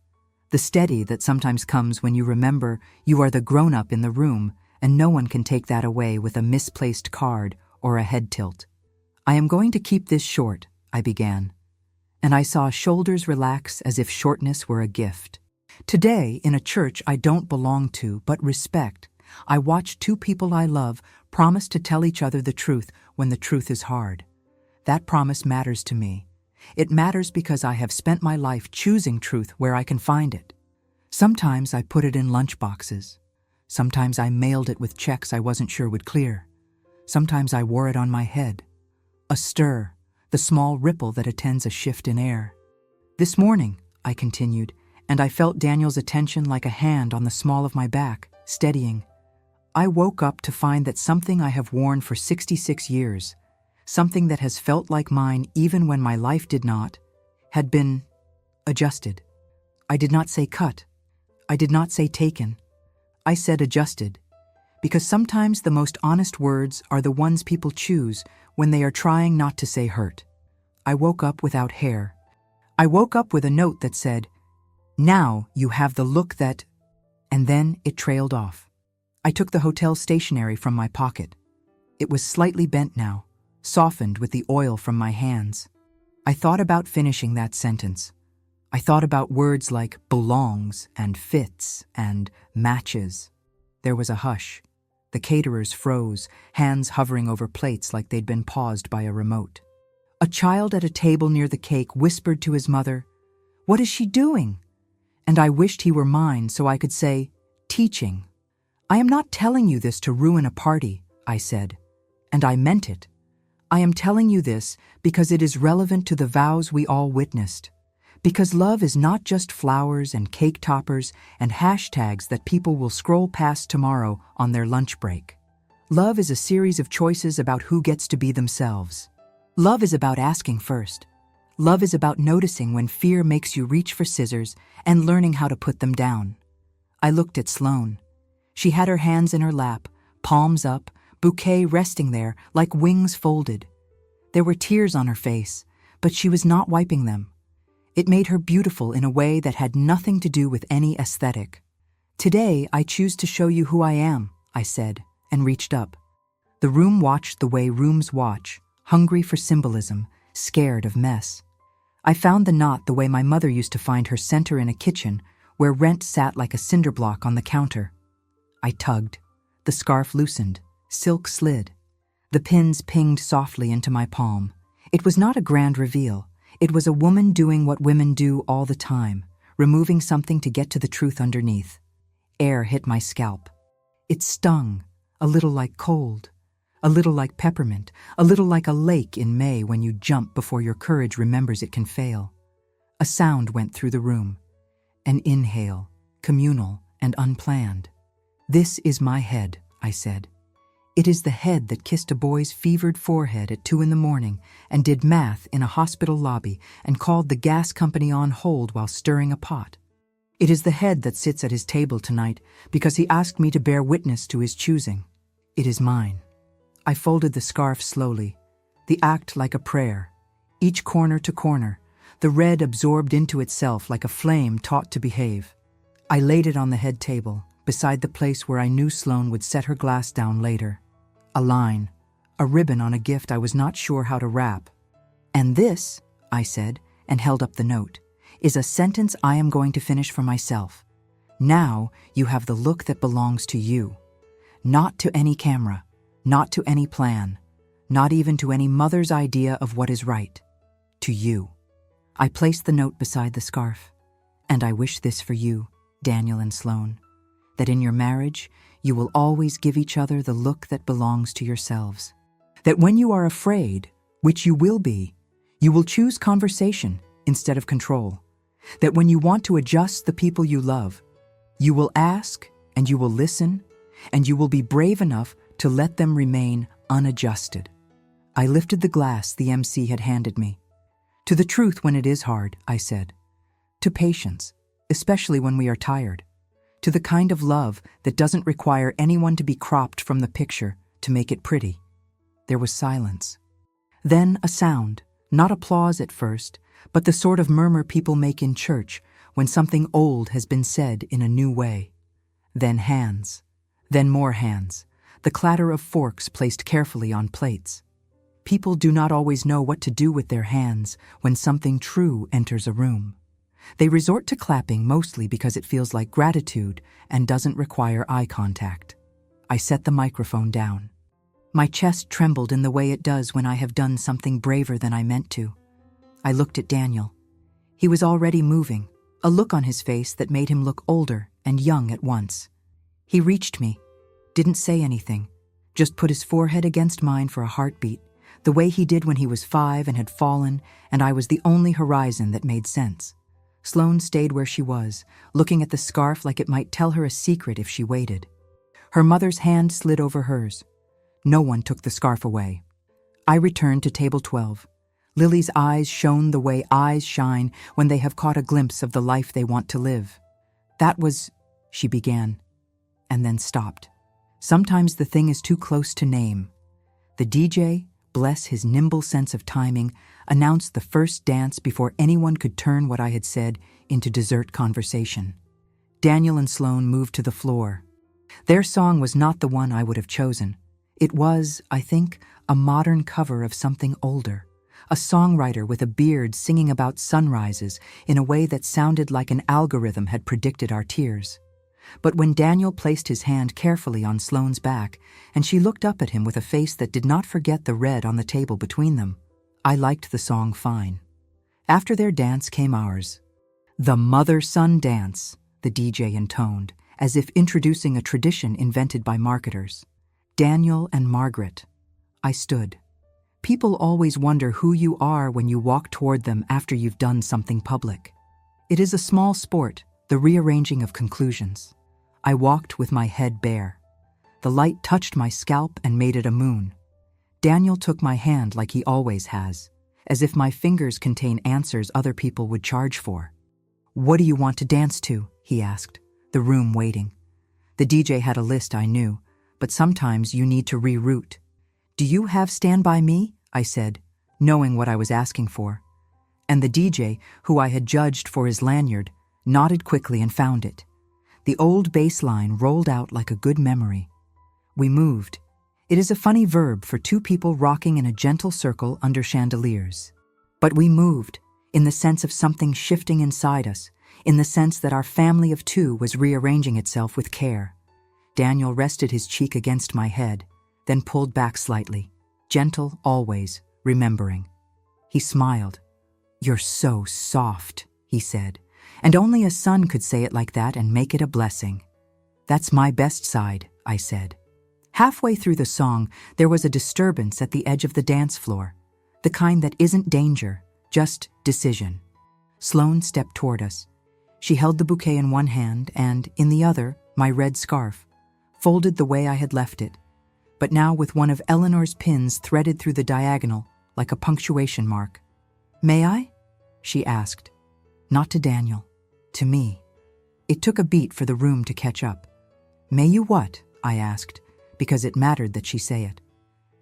The steady that sometimes comes when you remember you are the grown-up in the room and no one can take that away with a misplaced card or a head tilt. "I am going to keep this short," I began, and I saw shoulders relax as if shortness were a gift. Today, in a church I don't belong to but respect, I watch two people I love promise to tell each other the truth when the truth is hard. That promise matters to me. It matters because I have spent my life choosing truth where I can find it. Sometimes I put it in lunchboxes. Sometimes I mailed it with checks I wasn't sure would clear. Sometimes I wore it on my head. A stir, the small ripple that attends a shift in air. "This morning," I continued, and I felt Daniel's attention like a hand on the small of my back, steadying. "I woke up to find that something I have worn for 66 years, something that has felt like mine even when my life did not, had been adjusted." I did not say cut. I did not say taken. I said adjusted, because sometimes the most honest words are the ones people choose when they are trying not to say hurt. I woke up without hair. I woke up with a note that said, "Now you have the look that—" and then it trailed off. I took the hotel stationery from my pocket. It was slightly bent now, softened with the oil from my hands. I thought about finishing that sentence, I thought about words like belongs and fits and matches. There was a hush. The caterers froze, hands hovering over plates like they'd been paused by a remote. A child at a table near the cake whispered to his mother, "What is she doing?" And I wished he were mine so I could say, "Teaching." "I am not telling you this to ruin a party," I said, and I meant it. I am telling you this because it is relevant to the vows we all witnessed. Because love is not just flowers and cake toppers and hashtags that people will scroll past tomorrow on their lunch break. Love is a series of choices about who gets to be themselves. Love is about asking first. Love is about noticing when fear makes you reach for scissors and learning how to put them down. I looked at Sloane. She had her hands in her lap, palms up, bouquet resting there like wings folded. There were tears on her face, but she was not wiping them. It made her beautiful in a way that had nothing to do with any aesthetic. "Today, I choose to show you who I am," I said, and reached up. The room watched the way rooms watch, hungry for symbolism, scared of mess. I found the knot the way my mother used to find her center in a kitchen where rent sat like a cinder block on the counter. I tugged. The scarf loosened. Silk slid. The pins pinged softly into my palm. It was not a grand reveal. It was a woman doing what women do all the time, removing something to get to the truth underneath. Air hit my scalp. It stung, a little like cold, a little like peppermint, a little like a lake in May when you jump before your courage remembers it can fail. A sound went through the room. An inhale, communal and unplanned. "This is my head," I said. It is the head that kissed a boy's fevered forehead at 2 a.m. and did math in a hospital lobby and called the gas company on hold while stirring a pot. It is the head that sits at his table tonight because he asked me to bear witness to his choosing. It is mine. I folded the scarf slowly, the act like a prayer, each corner to corner, the red absorbed into itself like a flame taught to behave. I laid it on the head table, beside the place where I knew Sloane would set her glass down later. A line, a ribbon on a gift I was not sure how to wrap. "And this," I said, and held up the note, "is a sentence I am going to finish for myself. Now you have the look that belongs to you. Not to any camera, not to any plan, not even to any mother's idea of what is right. To you." I placed the note beside the scarf. "And I wish this for you, Daniel and Sloane, that in your marriage, you will always give each other the look that belongs to yourselves. That when you are afraid, which you will be, you will choose conversation instead of control. That when you want to adjust the people you love, you will ask and you will listen and you will be brave enough to let them remain unadjusted." I lifted the glass the MC had handed me. "To the truth when it is hard," I said. "To patience, especially when we are tired. To the kind of love that doesn't require anyone to be cropped from the picture to make it pretty." There was silence. Then a sound, not applause at first, but the sort of murmur people make in church when something old has been said in a new way. Then hands. Then more hands. The clatter of forks placed carefully on plates. People do not always know what to do with their hands when something true enters a room. They resort to clapping mostly because it feels like gratitude and doesn't require eye contact. I set the microphone down. My chest trembled in the way it does when I have done something braver than I meant to. I looked at Daniel. He was already moving, a look on his face that made him look older and young at once. He reached me, didn't say anything, just put his forehead against mine for a heartbeat, the way he did when he was 5 and had fallen, and I was the only horizon that made sense. Sloane stayed where she was, looking at the scarf like it might tell her a secret if she waited. Her mother's hand slid over hers. No one took the scarf away. I returned to table 12. Lily's eyes shone the way eyes shine when they have caught a glimpse of the life they want to live. "That was," she began, and then stopped. Sometimes the thing is too close to name. The DJ, bless his nimble sense of timing, announced the first dance before anyone could turn what I had said into dessert conversation. Daniel and Sloane moved to the floor. Their song was not the one I would have chosen. It was, I think, a modern cover of something older, a songwriter with a beard singing about sunrises in a way that sounded like an algorithm had predicted our tears. But when Daniel placed his hand carefully on Sloane's back, and she looked up at him with a face that did not forget the red on the table between them, I liked the song fine. After their dance came ours. The mother-son dance, the DJ intoned, as if introducing a tradition invented by marketers. Daniel and Margaret. I stood. People always wonder who you are when you walk toward them after you've done something public. It is a small sport, the rearranging of conclusions. I walked with my head bare. The light touched my scalp and made it a moon. Daniel took my hand like he always has, as if my fingers contain answers other people would charge for. "What do you want to dance to?" he asked, the room waiting. The DJ had a list I knew, but sometimes you need to reroute. "Do you have Stand By Me?" I said, knowing what I was asking for. And the DJ, who I had judged for his lanyard, nodded quickly and found it. The old bass line rolled out like a good memory. We moved. It is a funny verb for two people rocking in a gentle circle under chandeliers. But we moved, in the sense of something shifting inside us, in the sense that our family of two was rearranging itself with care. Daniel rested his cheek against my head, then pulled back slightly, gentle always, remembering. He smiled. "You're so soft," he said, and only a son could say it like that and make it a blessing. "That's my best side," I said. Halfway through the song, there was a disturbance at the edge of the dance floor, the kind that isn't danger, just decision. Sloane stepped toward us. She held the bouquet in one hand and, in the other, my red scarf, folded the way I had left it, but now with one of Eleanor's pins threaded through the diagonal, like a punctuation mark. "May I?" she asked. Not to Daniel, to me. It took a beat for the room to catch up. "May you what?" I asked, because it mattered that she say it.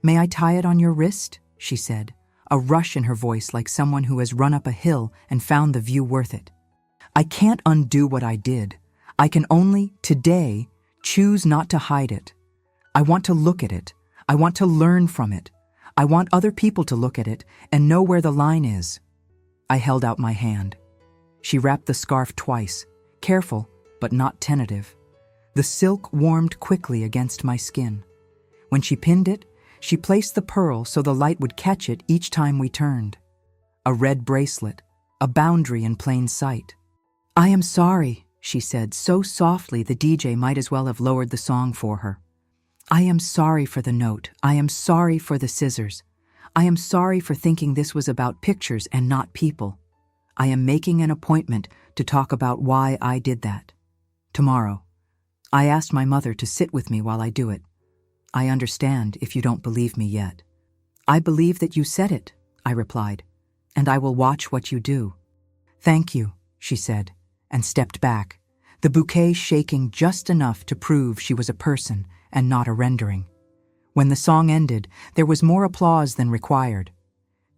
"May I tie it on your wrist?" she said, a rush in her voice like someone who has run up a hill and found the view worth it. I can't undo what I did. I can only, today, choose not to hide it. I want to look at it. I want to learn from it. I want other people to look at it and know where the line is. I held out my hand. She wrapped the scarf twice, careful but not tentative. The silk warmed quickly against my skin. When she pinned it, she placed the pearl so the light would catch it each time we turned. A red bracelet, a boundary in plain sight. "I am sorry," she said so softly the DJ might as well have lowered the song for her. "I am sorry for the note. I am sorry for the scissors. I am sorry for thinking this was about pictures and not people. I am making an appointment to talk about why I did that. Tomorrow. I asked my mother to sit with me while I do it. I understand if you don't believe me yet." "I believe that you said it," I replied, "and I will watch what you do." "Thank you," she said, and stepped back, the bouquet shaking just enough to prove she was a person and not a rendering. When the song ended, there was more applause than required.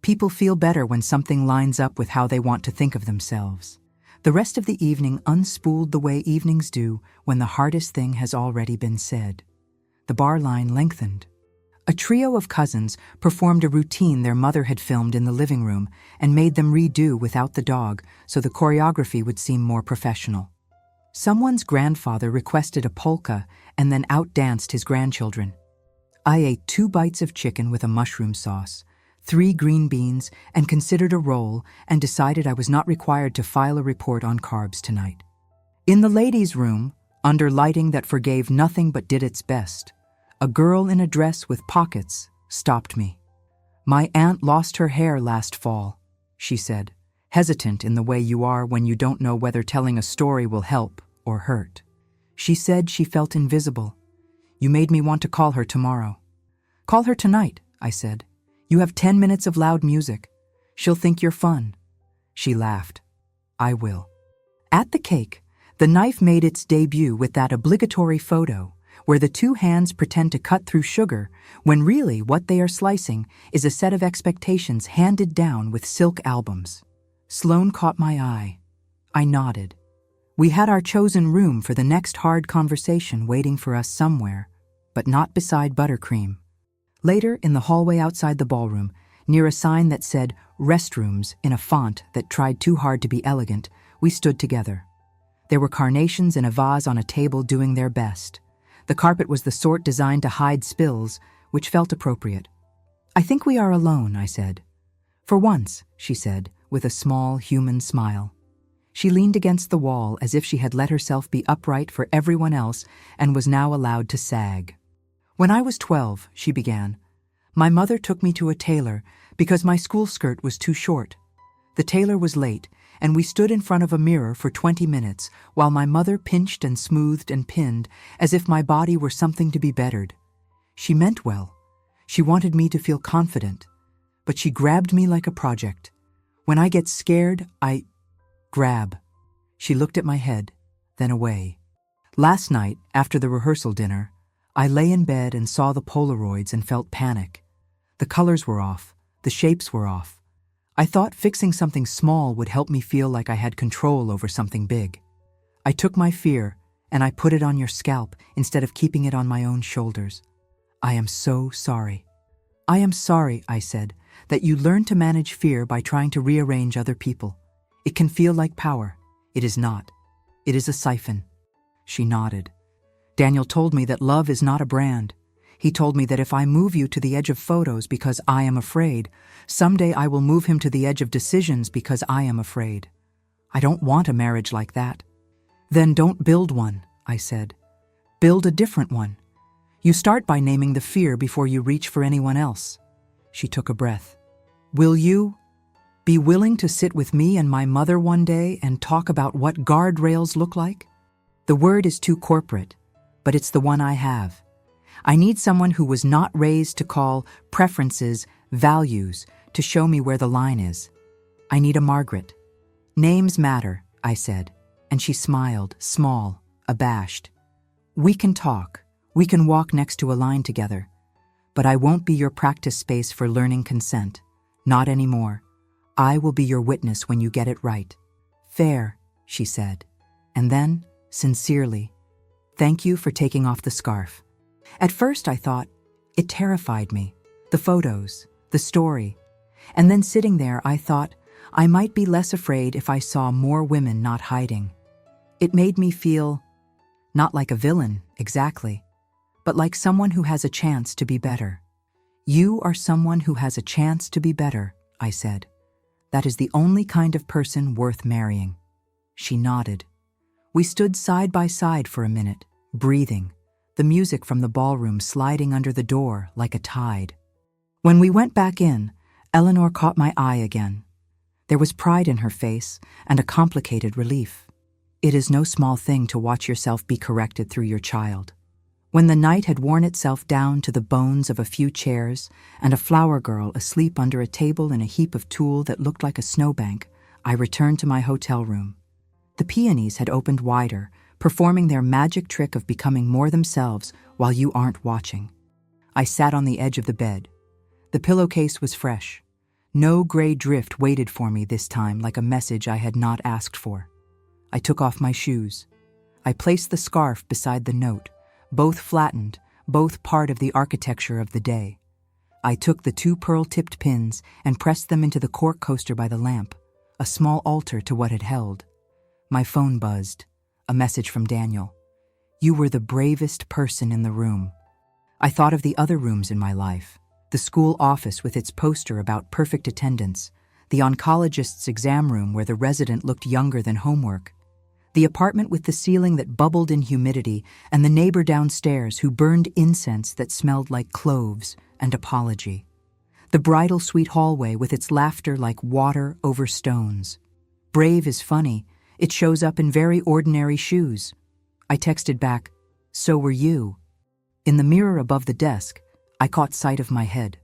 People feel better when something lines up with how they want to think of themselves. The rest of the evening unspooled the way evenings do when the hardest thing has already been said. The bar line lengthened. A trio of cousins performed a routine their mother had filmed in the living room and made them redo without the dog so the choreography would seem more professional. Someone's grandfather requested a polka and then outdanced his grandchildren. I ate 2 bites of chicken with a mushroom sauce, 3 green beans, and considered a roll and decided I was not required to file a report on carbs tonight. In the ladies' room, under lighting that forgave nothing but did its best, a girl in a dress with pockets stopped me. "My aunt lost her hair last fall," she said, hesitant in the way you are when you don't know whether telling a story will help or hurt. She said she felt invisible. "You made me want to call her tomorrow." "Call her tonight," I said. "You have 10 minutes of loud music. She'll think you're fun." She laughed. "I will." At the cake, the knife made its debut with that obligatory photo where the 2 hands pretend to cut through sugar when really what they are slicing is a set of expectations handed down with silk albums. Sloane caught my eye. I nodded. We had our chosen room for the next hard conversation waiting for us somewhere, but not beside Buttercream. Later, in the hallway outside the ballroom, Near a sign that said restrooms in a font that tried too hard to be elegant, we stood together. There were carnations in a vase on a table doing their best. The carpet was the sort designed to hide spills, which felt appropriate. "I think we are alone," I said. "For once," she said, with a small human smile. She leaned against the wall as if she had let herself be upright for everyone else and was now allowed to sag. "When I was 12, she began, "my mother took me to a tailor because my school skirt was too short. The tailor was late, and we stood in front of a mirror for 20 minutes while my mother pinched and smoothed and pinned as if my body were something to be bettered. She meant well. She wanted me to feel confident, but she grabbed me like a project. When I get scared, I grab." She looked at my head, then away. Last night, after the rehearsal dinner, I lay in bed and saw the Polaroids and felt panic. The colors were off, the shapes were off. I thought fixing something small would help me feel like I had control over something big. I took my fear and I put it on your scalp instead of keeping it on my own shoulders. I am so sorry. "I am sorry," I said, "that you learned to manage fear by trying to rearrange other people. It can feel like power. It is not. It is a siphon." She nodded. "Daniel told me that love is not a brand. He told me that if I move you to the edge of photos because I am afraid, someday I will move him to the edge of decisions because I am afraid. I don't want a marriage like that." "Then don't build one," I said. "Build a different one. You start by naming the fear before you reach for anyone else." She took a breath. "Will you be willing to sit with me and my mother one day and talk about what guardrails look like? The word is too corporate, but it's the one I have. I need someone who was not raised to call preferences values to show me where the line is. I need a Margaret." "Names matter," I said, and she smiled, small, abashed. "We can talk. We can walk next to a line together. But I won't be your practice space for learning consent. Not anymore. I will be your witness when you get it right." "Fair," she said. And then, sincerely, "Thank you for taking off the scarf." At first I thought, it terrified me. The photos, the story. And then sitting there I thought, I might be less afraid if I saw more women not hiding. It made me feel, not like a villain, exactly, but like someone who has a chance to be better. "You are someone who has a chance to be better," I said. "That is the only kind of person worth marrying." She nodded. We stood side by side for a minute, breathing, the music from the ballroom sliding under the door like a tide. When we went back in, Eleanor caught my eye again. There was pride in her face and a complicated relief. It is no small thing to watch yourself be corrected through your child. When the night had worn itself down to the bones of a few chairs and a flower girl asleep under a table in a heap of tulle that looked like a snowbank, I returned to my hotel room. The peonies had opened wider, performing their magic trick of becoming more themselves while you aren't watching. I sat on the edge of the bed. The pillowcase was fresh. No gray drift waited for me this time like a message I had not asked for. I took off my shoes. I placed the scarf beside the note, both flattened, both part of the architecture of the day. I took the 2 pearl-tipped pins and pressed them into the cork coaster by the lamp, a small altar to what it held. My phone buzzed. A message from Daniel. "You were the bravest person in the room." I thought of the other rooms in my life. The school office with its poster about perfect attendance, the oncologist's exam room where the resident looked younger than homework, the apartment with the ceiling that bubbled in humidity, and the neighbor downstairs who burned incense that smelled like cloves and apology. The bridal suite hallway with its laughter like water over stones. Brave is funny. It shows up in very ordinary shoes. I texted back, "So were you." In the mirror above the desk, I caught sight of my head.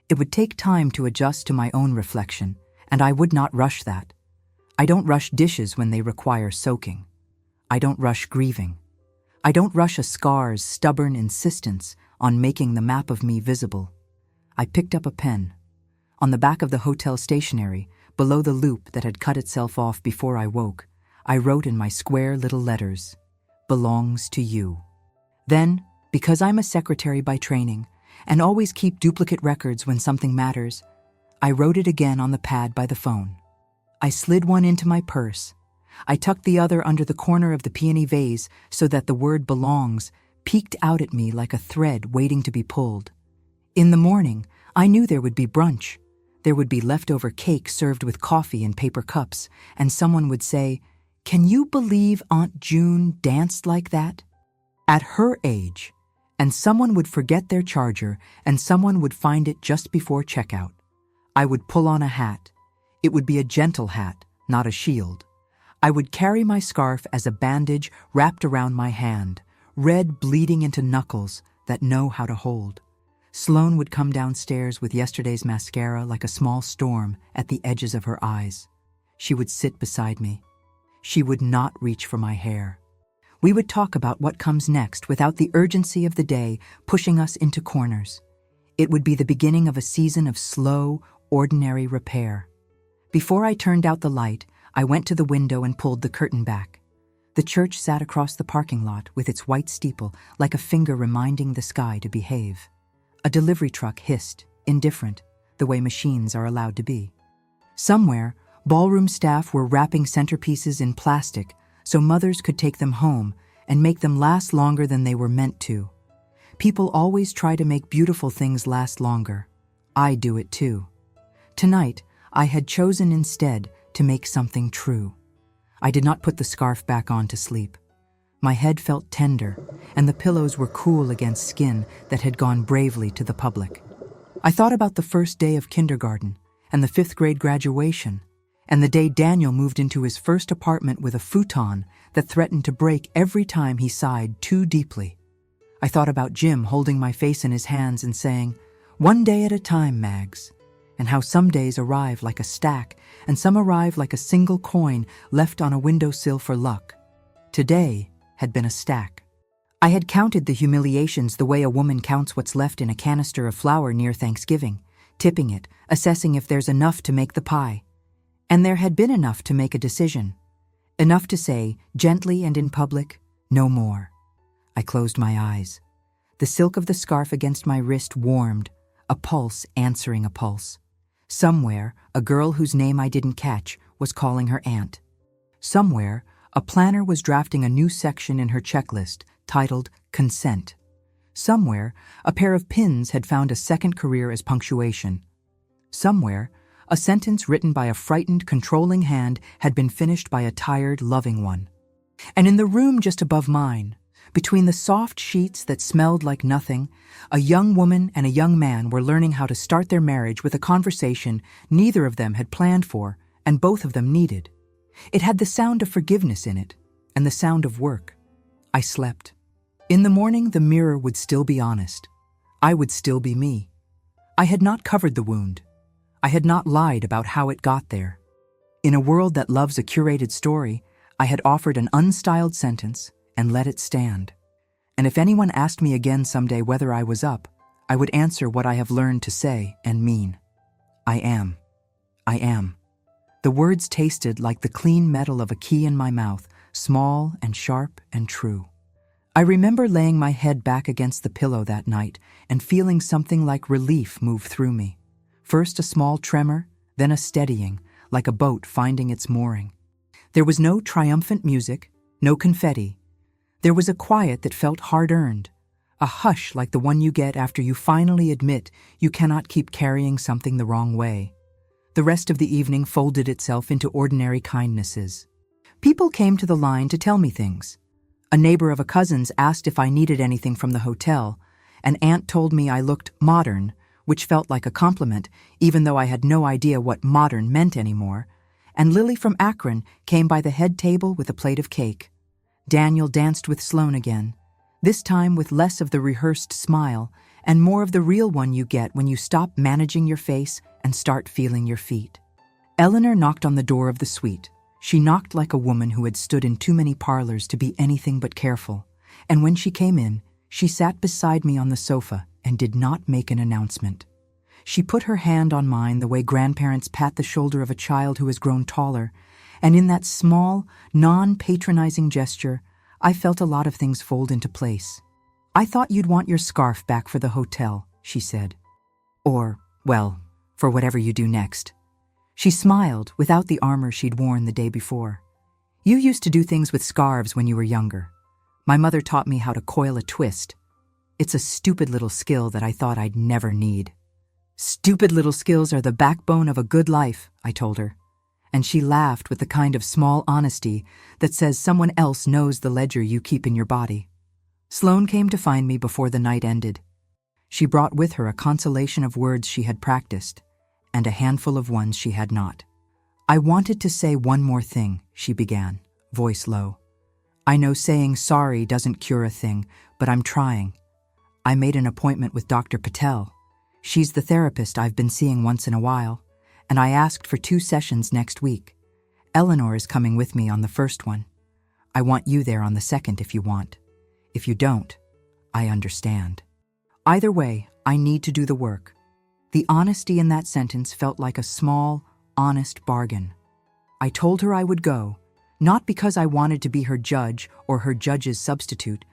It would take time to adjust to my own reflection, and I would not rush that. I don't rush dishes when they require soaking. I don't rush grieving. I don't rush a scar's stubborn insistence on making the map of me visible. I picked up a pen. On the back of the hotel stationery, below the loop that had cut itself off before I woke, I wrote in my square little letters, "Belongs to you." Then, because I'm a secretary by training and always keep duplicate records when something matters, I wrote it again on the pad by the phone. I slid one into my purse. I tucked the other under the corner of the peony vase so that the word belongs peeked out at me like a thread waiting to be pulled. In the morning, I knew there would be brunch. There would be leftover cake served with coffee in paper cups, and someone would say, "Can you believe Aunt June danced like that?" At her age. And someone would forget their charger, and someone would find it just before checkout. I would pull on a hat. It would be a gentle hat, not a shield. I would carry my scarf as a bandage wrapped around my hand, red bleeding into knuckles that know how to hold. Sloane would come downstairs with yesterday's mascara like a small storm at the edges of her eyes. She would sit beside me. She would not reach for my hair. We would talk about what comes next without the urgency of the day pushing us into corners. It would be the beginning of a season of slow, ordinary repair. Before I turned out the light, I went to the window and pulled the curtain back. The church sat across the parking lot with its white steeple like a finger reminding the sky to behave. A delivery truck hissed, indifferent, the way machines are allowed to be. Somewhere, ballroom staff were wrapping centerpieces in plastic so mothers could take them home and make them last longer than they were meant to. People always try to make beautiful things last longer. I do it too. Tonight, I had chosen instead to make something true. I did not put the scarf back on to sleep. My head felt tender, and the pillows were cool against skin that had gone bravely to the public. I thought about the first day of kindergarten, and the 5th grade graduation, and the day Daniel moved into his first apartment with a futon that threatened to break every time he sighed too deeply. I thought about Jim holding my face in his hands and saying, "One day at a time, Mags," and how some days arrive like a stack and some arrive like a single coin left on a windowsill for luck. Today had been a stack. I had counted the humiliations the way a woman counts what's left in a canister of flour near Thanksgiving, tipping it, assessing if there's enough to make the pie. And there had been enough to make a decision. Enough to say, gently and in public, no more. I closed my eyes. The silk of the scarf against my wrist warmed, a pulse answering a pulse. Somewhere, a girl whose name I didn't catch was calling her aunt. Somewhere, a planner was drafting a new section in her checklist titled Consent. Somewhere, a pair of pins had found a second career as punctuation. Somewhere, a sentence written by a frightened, controlling hand had been finished by a tired, loving one. And in the room just above mine, between the soft sheets that smelled like nothing, a young woman and a young man were learning how to start their marriage with a conversation neither of them had planned for and both of them needed. It had the sound of forgiveness in it, and the sound of work. I slept. In the morning, the mirror would still be honest. I would still be me. I had not covered the wound. I had not lied about how it got there. In a world that loves a curated story, I had offered an unstyled sentence and let it stand. And if anyone asked me again someday whether I was up, I would answer what I have learned to say and mean. I am. I am. The words tasted like the clean metal of a key in my mouth, small and sharp and true. I remember laying my head back against the pillow that night and feeling something like relief move through me. First a small tremor, then a steadying, like a boat finding its mooring. There was no triumphant music, no confetti. There was a quiet that felt hard-earned, a hush like the one you get after you finally admit you cannot keep carrying something the wrong way. The rest of the evening folded itself into ordinary kindnesses. People came to the line to tell me things. A neighbor of a cousin's asked if I needed anything from the hotel. An aunt told me I looked modern, which felt like a compliment, even though I had no idea what modern meant anymore. And Lily from Akron came by the head table with a plate of cake. Daniel danced with Sloane again, this time with less of the rehearsed smile and more of the real one you get when you stop managing your face and start feeling your feet. Eleanor knocked on the door of the suite. She knocked like a woman who had stood in too many parlors to be anything but careful, and when she came in, she sat beside me on the sofa and did not make an announcement. She put her hand on mine the way grandparents pat the shoulder of a child who has grown taller, and in that small, non-patronizing gesture, I felt a lot of things fold into place. "I thought you'd want your scarf back for the hotel," she said. "Or, well, for whatever you do next." She smiled without the armor she'd worn the day before. "You used to do things with scarves when you were younger. My mother taught me how to coil a twist. It's a stupid little skill that I thought I'd never need." "Stupid little skills are the backbone of a good life," I told her. And she laughed with the kind of small honesty that says someone else knows the ledger you keep in your body. Sloane came to find me before the night ended. She brought with her a constellation of words she had practiced, and a handful of ones she had not. "I wanted to say one more thing," she began, voice low. "I know saying sorry doesn't cure a thing, but I'm trying. I made an appointment with Dr. Patel. She's the therapist I've been seeing once in a while, and I asked for 2 sessions next week. Eleanor is coming with me on the first one. I want you there on the second if you want. If you don't, I understand. Either way, I need to do the work." The honesty in that sentence felt like a small, honest bargain. I told her I would go, not because I wanted to be her judge or her judge's substitute,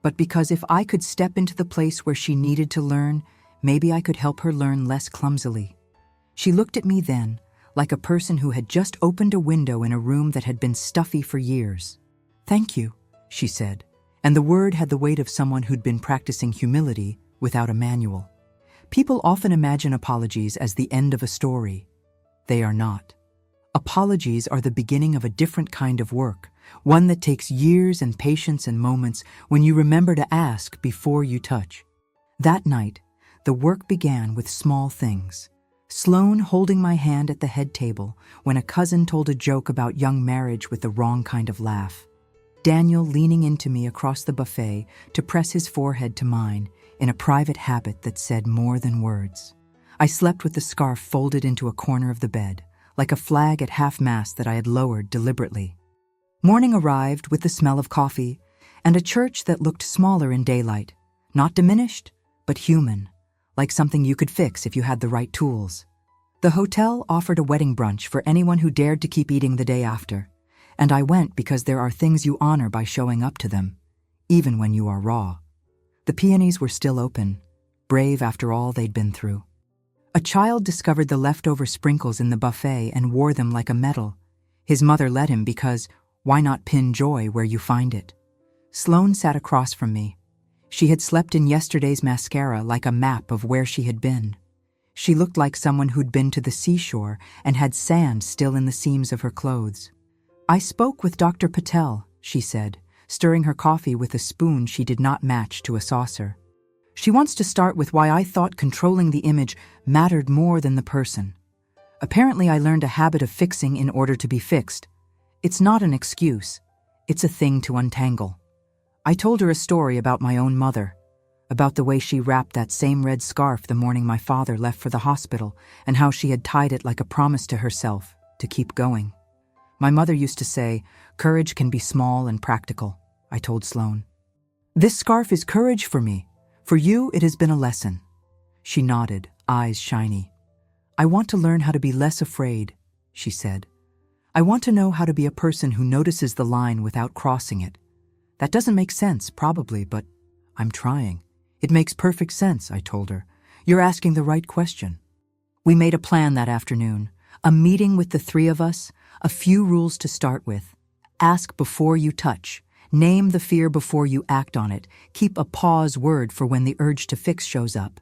but because if I could step into the place where she needed to learn, maybe I could help her learn less clumsily. She looked at me then, like a person who had just opened a window in a room that had been stuffy for years. "Thank you," she said, and the word had the weight of someone who'd been practicing humility without a manual. People often imagine apologies as the end of a story. They are not. Apologies are the beginning of a different kind of work, one that takes years and patience and moments when you remember to ask before you touch. That night, the work began with small things. Sloane holding my hand at the head table when a cousin told a joke about young marriage with the wrong kind of laugh. Daniel leaning into me across the buffet to press his forehead to mine in a private habit that said more than words. I slept with the scarf folded into a corner of the bed, like a flag at half-mast that I had lowered deliberately. Morning arrived with the smell of coffee and a church that looked smaller in daylight, not diminished, but human, like something you could fix if you had the right tools. The hotel offered a wedding brunch for anyone who dared to keep eating the day after, and I went because there are things you honor by showing up to them, even when you are raw. The peonies were still open, brave after all they'd been through. A child discovered the leftover sprinkles in the buffet and wore them like a medal. His mother let him because, why not pin joy where you find it? Sloane sat across from me. She had slept in yesterday's mascara like a map of where she had been. She looked like someone who'd been to the seashore and had sand still in the seams of her clothes. "I spoke with Dr. Patel," she said, stirring her coffee with a spoon she did not match to a saucer. "She wants to start with why I thought controlling the image mattered more than the person. Apparently I learned a habit of fixing in order to be fixed. It's not an excuse. It's a thing to untangle." I told her a story about my own mother, about the way she wrapped that same red scarf the morning my father left for the hospital, and how she had tied it like a promise to herself to keep going. "My mother used to say, 'Courage can be small and practical,'" I told Sloane. "This scarf is courage for me. For you, it has been a lesson." She nodded, eyes shiny. "I want to learn how to be less afraid," she said. "I want to know how to be a person who notices the line without crossing it. That doesn't make sense, probably, but I'm trying." "It makes perfect sense," I told her. "You're asking the right question." We made a plan that afternoon, a meeting with the 3 of us, a few rules to start with. Ask before you touch. Name the fear before you act on it. Keep a pause word for when the urge to fix shows up.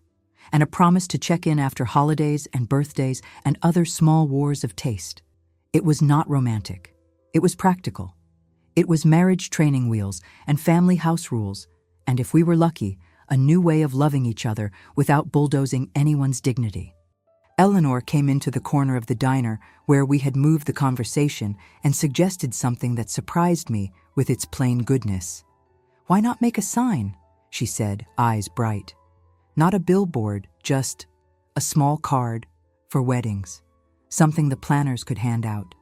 And a promise to check in after holidays and birthdays and other small wars of taste. It was not romantic. It was practical. It was marriage training wheels and family house rules, and if we were lucky, a new way of loving each other without bulldozing anyone's dignity. Eleanor came into the corner of the diner where we had moved the conversation and suggested something that surprised me with its plain goodness. "Why not make a sign?" she said, eyes bright. "Not a billboard, just a small card for weddings, something the planners could hand out.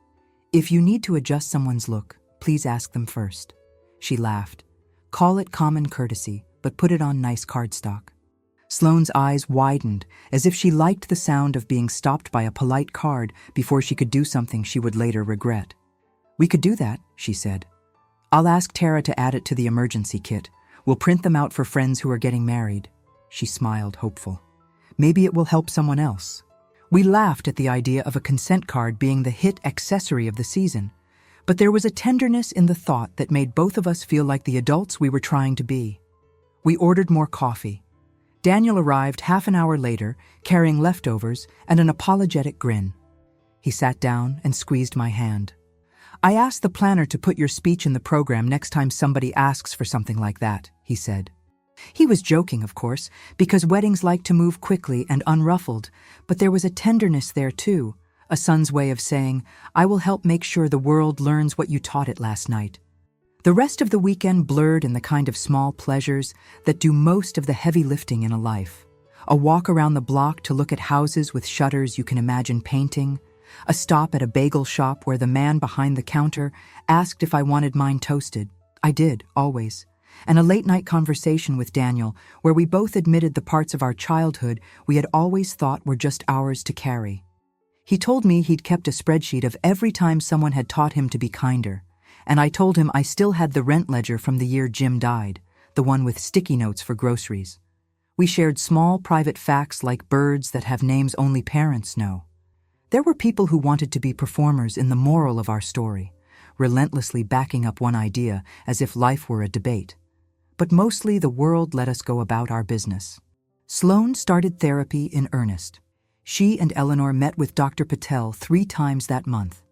If you need to adjust someone's look, please ask them first." She laughed. "Call it common courtesy, but put it on nice cardstock." Sloane's eyes widened, as if she liked the sound of being stopped by a polite card before she could do something she would later regret. "We could do that," she said. "I'll ask Tara to add it to the emergency kit. We'll print them out for friends who are getting married." She smiled, hopeful. "Maybe it will help someone else." We laughed at the idea of a consent card being the hit accessory of the season, but there was a tenderness in the thought that made both of us feel like the adults we were trying to be. We ordered more coffee. Daniel arrived half an hour later, carrying leftovers and an apologetic grin. He sat down and squeezed my hand. "I asked the planner to put your speech in the program next time somebody asks for something like that," he said. He was joking, of course, because weddings like to move quickly and unruffled, but there was a tenderness there too, a son's way of saying, "I will help make sure the world learns what you taught it last night." The rest of the weekend blurred in the kind of small pleasures that do most of the heavy lifting in a life. A walk around the block to look at houses with shutters you can imagine painting, a stop at a bagel shop where the man behind the counter asked if I wanted mine toasted. I did, always. And a late-night conversation with Daniel where we both admitted the parts of our childhood we had always thought were just ours to carry. He told me he'd kept a spreadsheet of every time someone had taught him to be kinder, and I told him I still had the rent ledger from the year Jim died, the one with sticky notes for groceries. We shared small private facts like birds that have names only parents know. There were people who wanted to be performers in the moral of our story, relentlessly backing up one idea as if life were a debate. But mostly the world let us go about our business. Sloane started therapy in earnest. She and Eleanor met with Dr. Patel 3 times that month.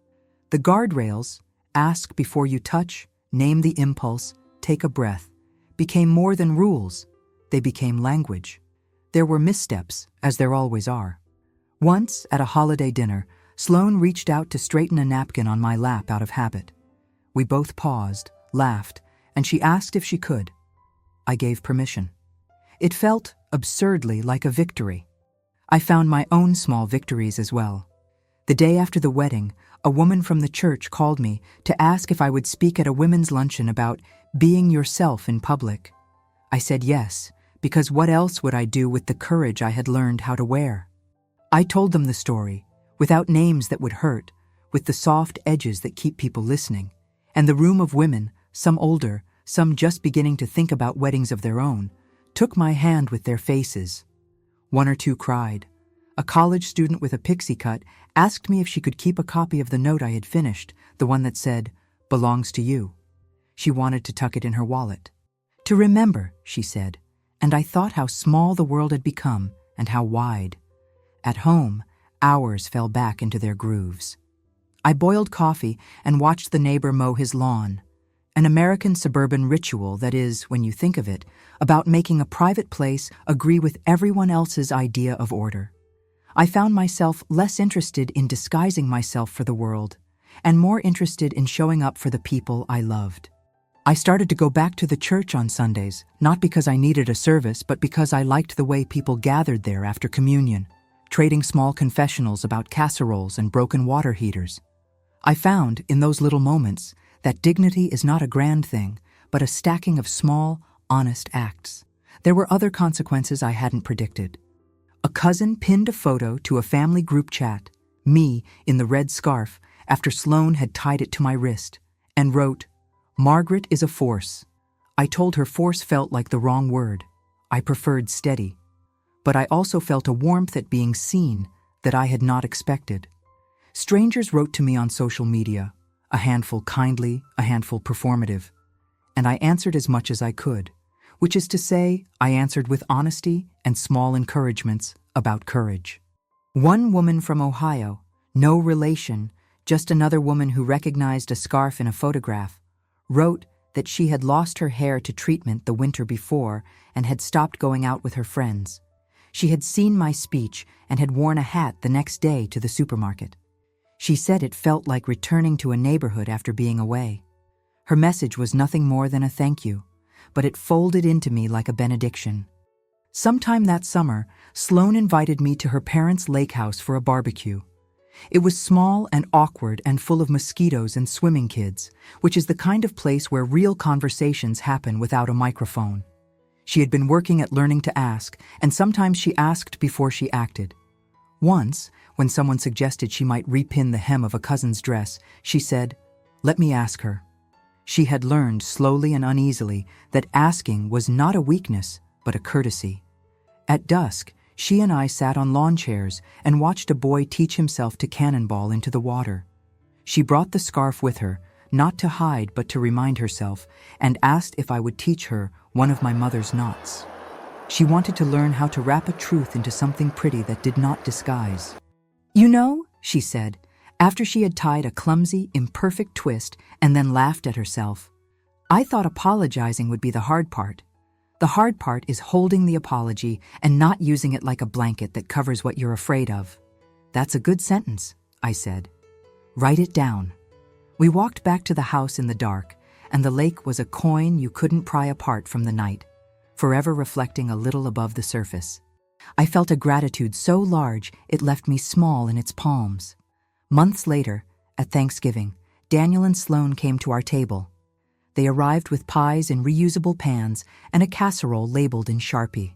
The guardrails, ask before you touch, name the impulse, take a breath, became more than rules. They became language. There were missteps, as there always are. Once, at a holiday dinner, Sloane reached out to straighten a napkin on my lap out of habit. We both paused, laughed, and she asked if she could. I gave permission. It felt, absurdly, like a victory. I found my own small victories as well. The day after the wedding, a woman from the church called me to ask if I would speak at a women's luncheon about being yourself in public. I said yes, because what else would I do with the courage I had learned how to wear? I told them the story, without names that would hurt, with the soft edges that keep people listening, and the room of women, some older, some just beginning to think about weddings of their own, took my hand with their faces. 1 or 2 cried. A college student with a pixie cut asked me if she could keep a copy of the note I had finished, the one that said, "Belongs to you." She wanted to tuck it in her wallet. "To remember," she said, and I thought how small the world had become and how wide. At home, hours fell back into their grooves. I boiled coffee and watched the neighbor mow his lawn. An American suburban ritual that is, when you think of it, about making a private place agree with everyone else's idea of order. I found myself less interested in disguising myself for the world, and more interested in showing up for the people I loved. I started to go back to the church on Sundays, not because I needed a service, but because I liked the way people gathered there after communion, trading small confessionals about casseroles and broken water heaters. I found, in those little moments, that dignity is not a grand thing, but a stacking of small, honest acts. There were other consequences I hadn't predicted. A cousin pinned a photo to a family group chat, me in the red scarf, after Sloane had tied it to my wrist, and wrote, "Margaret is a force." I told her force felt like the wrong word. I preferred steady. But I also felt a warmth at being seen that I had not expected. Strangers wrote to me on social media, a handful kindly, a handful performative, and I answered as much as I could, which is to say, I answered with honesty and small encouragements about courage. One woman from Ohio, no relation, just another woman who recognized a scarf in a photograph, wrote that she had lost her hair to treatment the winter before and had stopped going out with her friends. She had seen my speech and had worn a hat the next day to the supermarket. She said it felt like returning to a neighborhood after being away. Her message was nothing more than a thank you, but it folded into me like a benediction. Sometime that summer, Sloane invited me to her parents' lake house for a barbecue. It was small and awkward and full of mosquitoes and swimming kids, which is the kind of place where real conversations happen without a microphone. She had been working at learning to ask, and sometimes she asked before she acted. Once, when someone suggested she might repin the hem of a cousin's dress, she said, "Let me ask her." She had learned slowly and uneasily that asking was not a weakness, but a courtesy. At dusk, She and I sat on lawn chairs and watched a boy teach himself to cannonball into the water. She brought the scarf with her, not to hide but to remind herself, and asked if I would teach her one of my mother's knots. She wanted to learn how to wrap a truth into something pretty that did not disguise. "You know," she said, after she had tied a clumsy, imperfect twist and then laughed at herself, "I thought apologizing would be the hard part. The hard part is holding the apology and not using it like a blanket that covers what you're afraid of." "That's a good sentence," I said. "Write it down." We walked back to the house in the dark, and the lake was a coin you couldn't pry apart from the night, forever reflecting a little above the surface. I felt a gratitude so large it left me small in its palms. Months later, at Thanksgiving, Daniel and Sloane came to our table. They arrived with pies in reusable pans and a casserole labeled in Sharpie.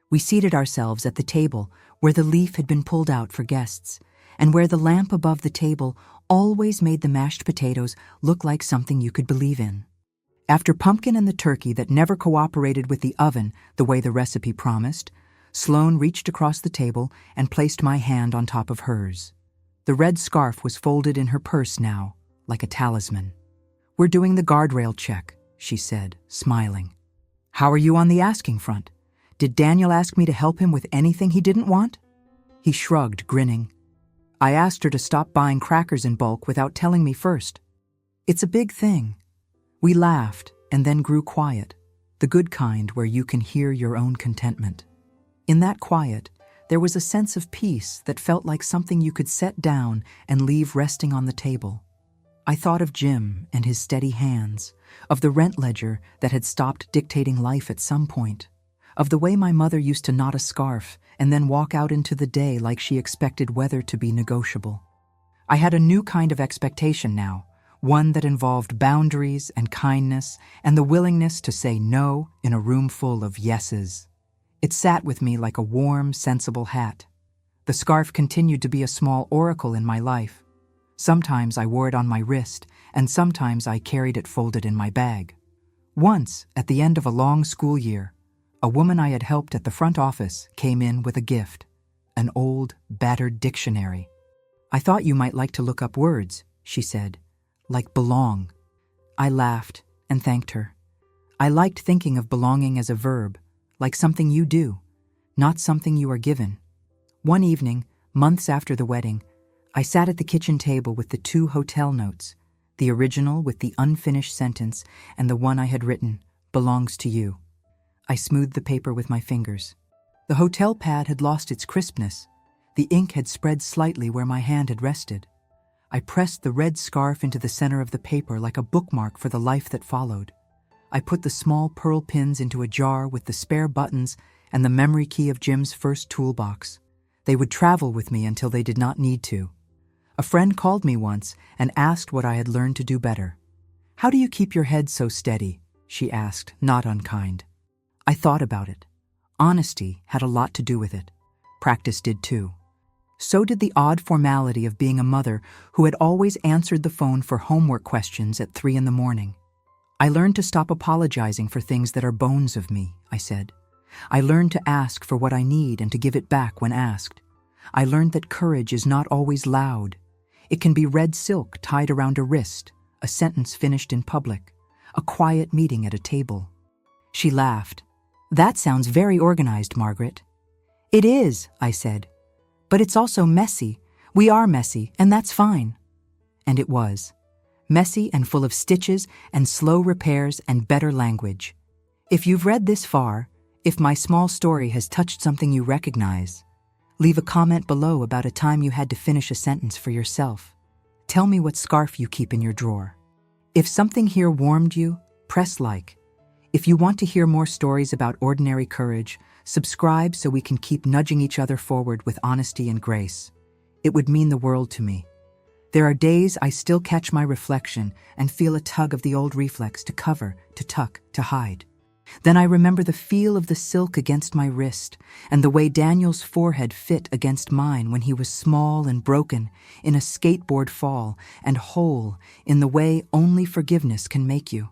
We seated ourselves at the table where the leaf had been pulled out for guests, and where the lamp above the table always made the mashed potatoes look like something you could believe in. After pumpkin and the turkey that never cooperated with the oven the way the recipe promised, Sloane reached across the table and placed my hand on top of hers. The red scarf was folded in her purse now, like a talisman. "We're doing the guardrail check," she said, smiling. "How are you on the asking front? Did Daniel ask me to help him with anything he didn't want?" He shrugged, grinning. "I asked her to stop buying crackers in bulk without telling me first. It's a big thing." We laughed and then grew quiet, the good kind where you can hear your own contentment. In that quiet, there was a sense of peace that felt like something you could set down and leave resting on the table. I thought of Jim and his steady hands, of the rent ledger that had stopped dictating life at some point, of the way my mother used to knot a scarf and then walk out into the day like she expected weather to be negotiable. I had a new kind of expectation now, one that involved boundaries and kindness and the willingness to say no in a room full of yeses. It sat with me like a warm, sensible hat. The scarf continued to be a small oracle in my life. Sometimes I wore it on my wrist, and sometimes I carried it folded in my bag. Once, at the end of a long school year, a woman I had helped at the front office came in with a gift, an old, battered dictionary. "I thought you might like to look up words," she said, "like belong." I laughed and thanked her. I liked thinking of belonging as a verb, like something you do, not something you are given. One evening, months after the wedding, I sat at the kitchen table with the 2 hotel notes, the original with the unfinished sentence and the one I had written, "Belongs to you." I smoothed the paper with my fingers. The hotel pad had lost its crispness. The ink had spread slightly where my hand had rested. I pressed the red scarf into the center of the paper like a bookmark for the life that followed. I put the small pearl pins into a jar with the spare buttons and the memory key of Jim's first toolbox. They would travel with me until they did not need to. A friend called me once and asked what I had learned to do better. "How do you keep your head so steady?" she asked, not unkind. I thought about it. Honesty had a lot to do with it. Practice did too. So did the odd formality of being a mother who had always answered the phone for homework questions at 3 a.m. "I learned to stop apologizing for things that are bones of me," I said. "I learned to ask for what I need and to give it back when asked. I learned that courage is not always loud. It can be red silk tied around a wrist, a sentence finished in public, a quiet meeting at a table." She laughed. "That sounds very organized, Margaret." "It is," I said. "But it's also messy. We are messy, and that's fine." And it was. Messy and full of stitches and slow repairs and better language. If you've read this far, if my small story has touched something you recognize, leave a comment below about a time you had to finish a sentence for yourself. Tell me what scarf you keep in your drawer. If something here warmed you, press like. If you want to hear more stories about ordinary courage, subscribe so we can keep nudging each other forward with honesty and grace. It would mean the world to me. There are days I still catch my reflection and feel a tug of the old reflex to cover, to tuck, to hide. Then I remember the feel of the silk against my wrist and the way Daniel's forehead fit against mine when he was small and broken in a skateboard fall and whole in the way only forgiveness can make you.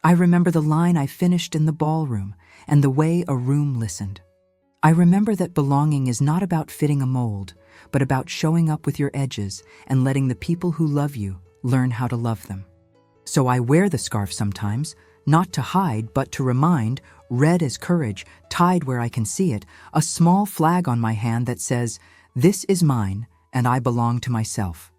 I remember the line I finished in the ballroom and the way a room listened. I remember that belonging is not about fitting a mold, but about showing up with your edges and letting the people who love you learn how to love them. So I wear the scarf sometimes, not to hide, but to remind, red as courage, tied where I can see it, a small flag on my hand that says, "This is mine, and I belong to myself."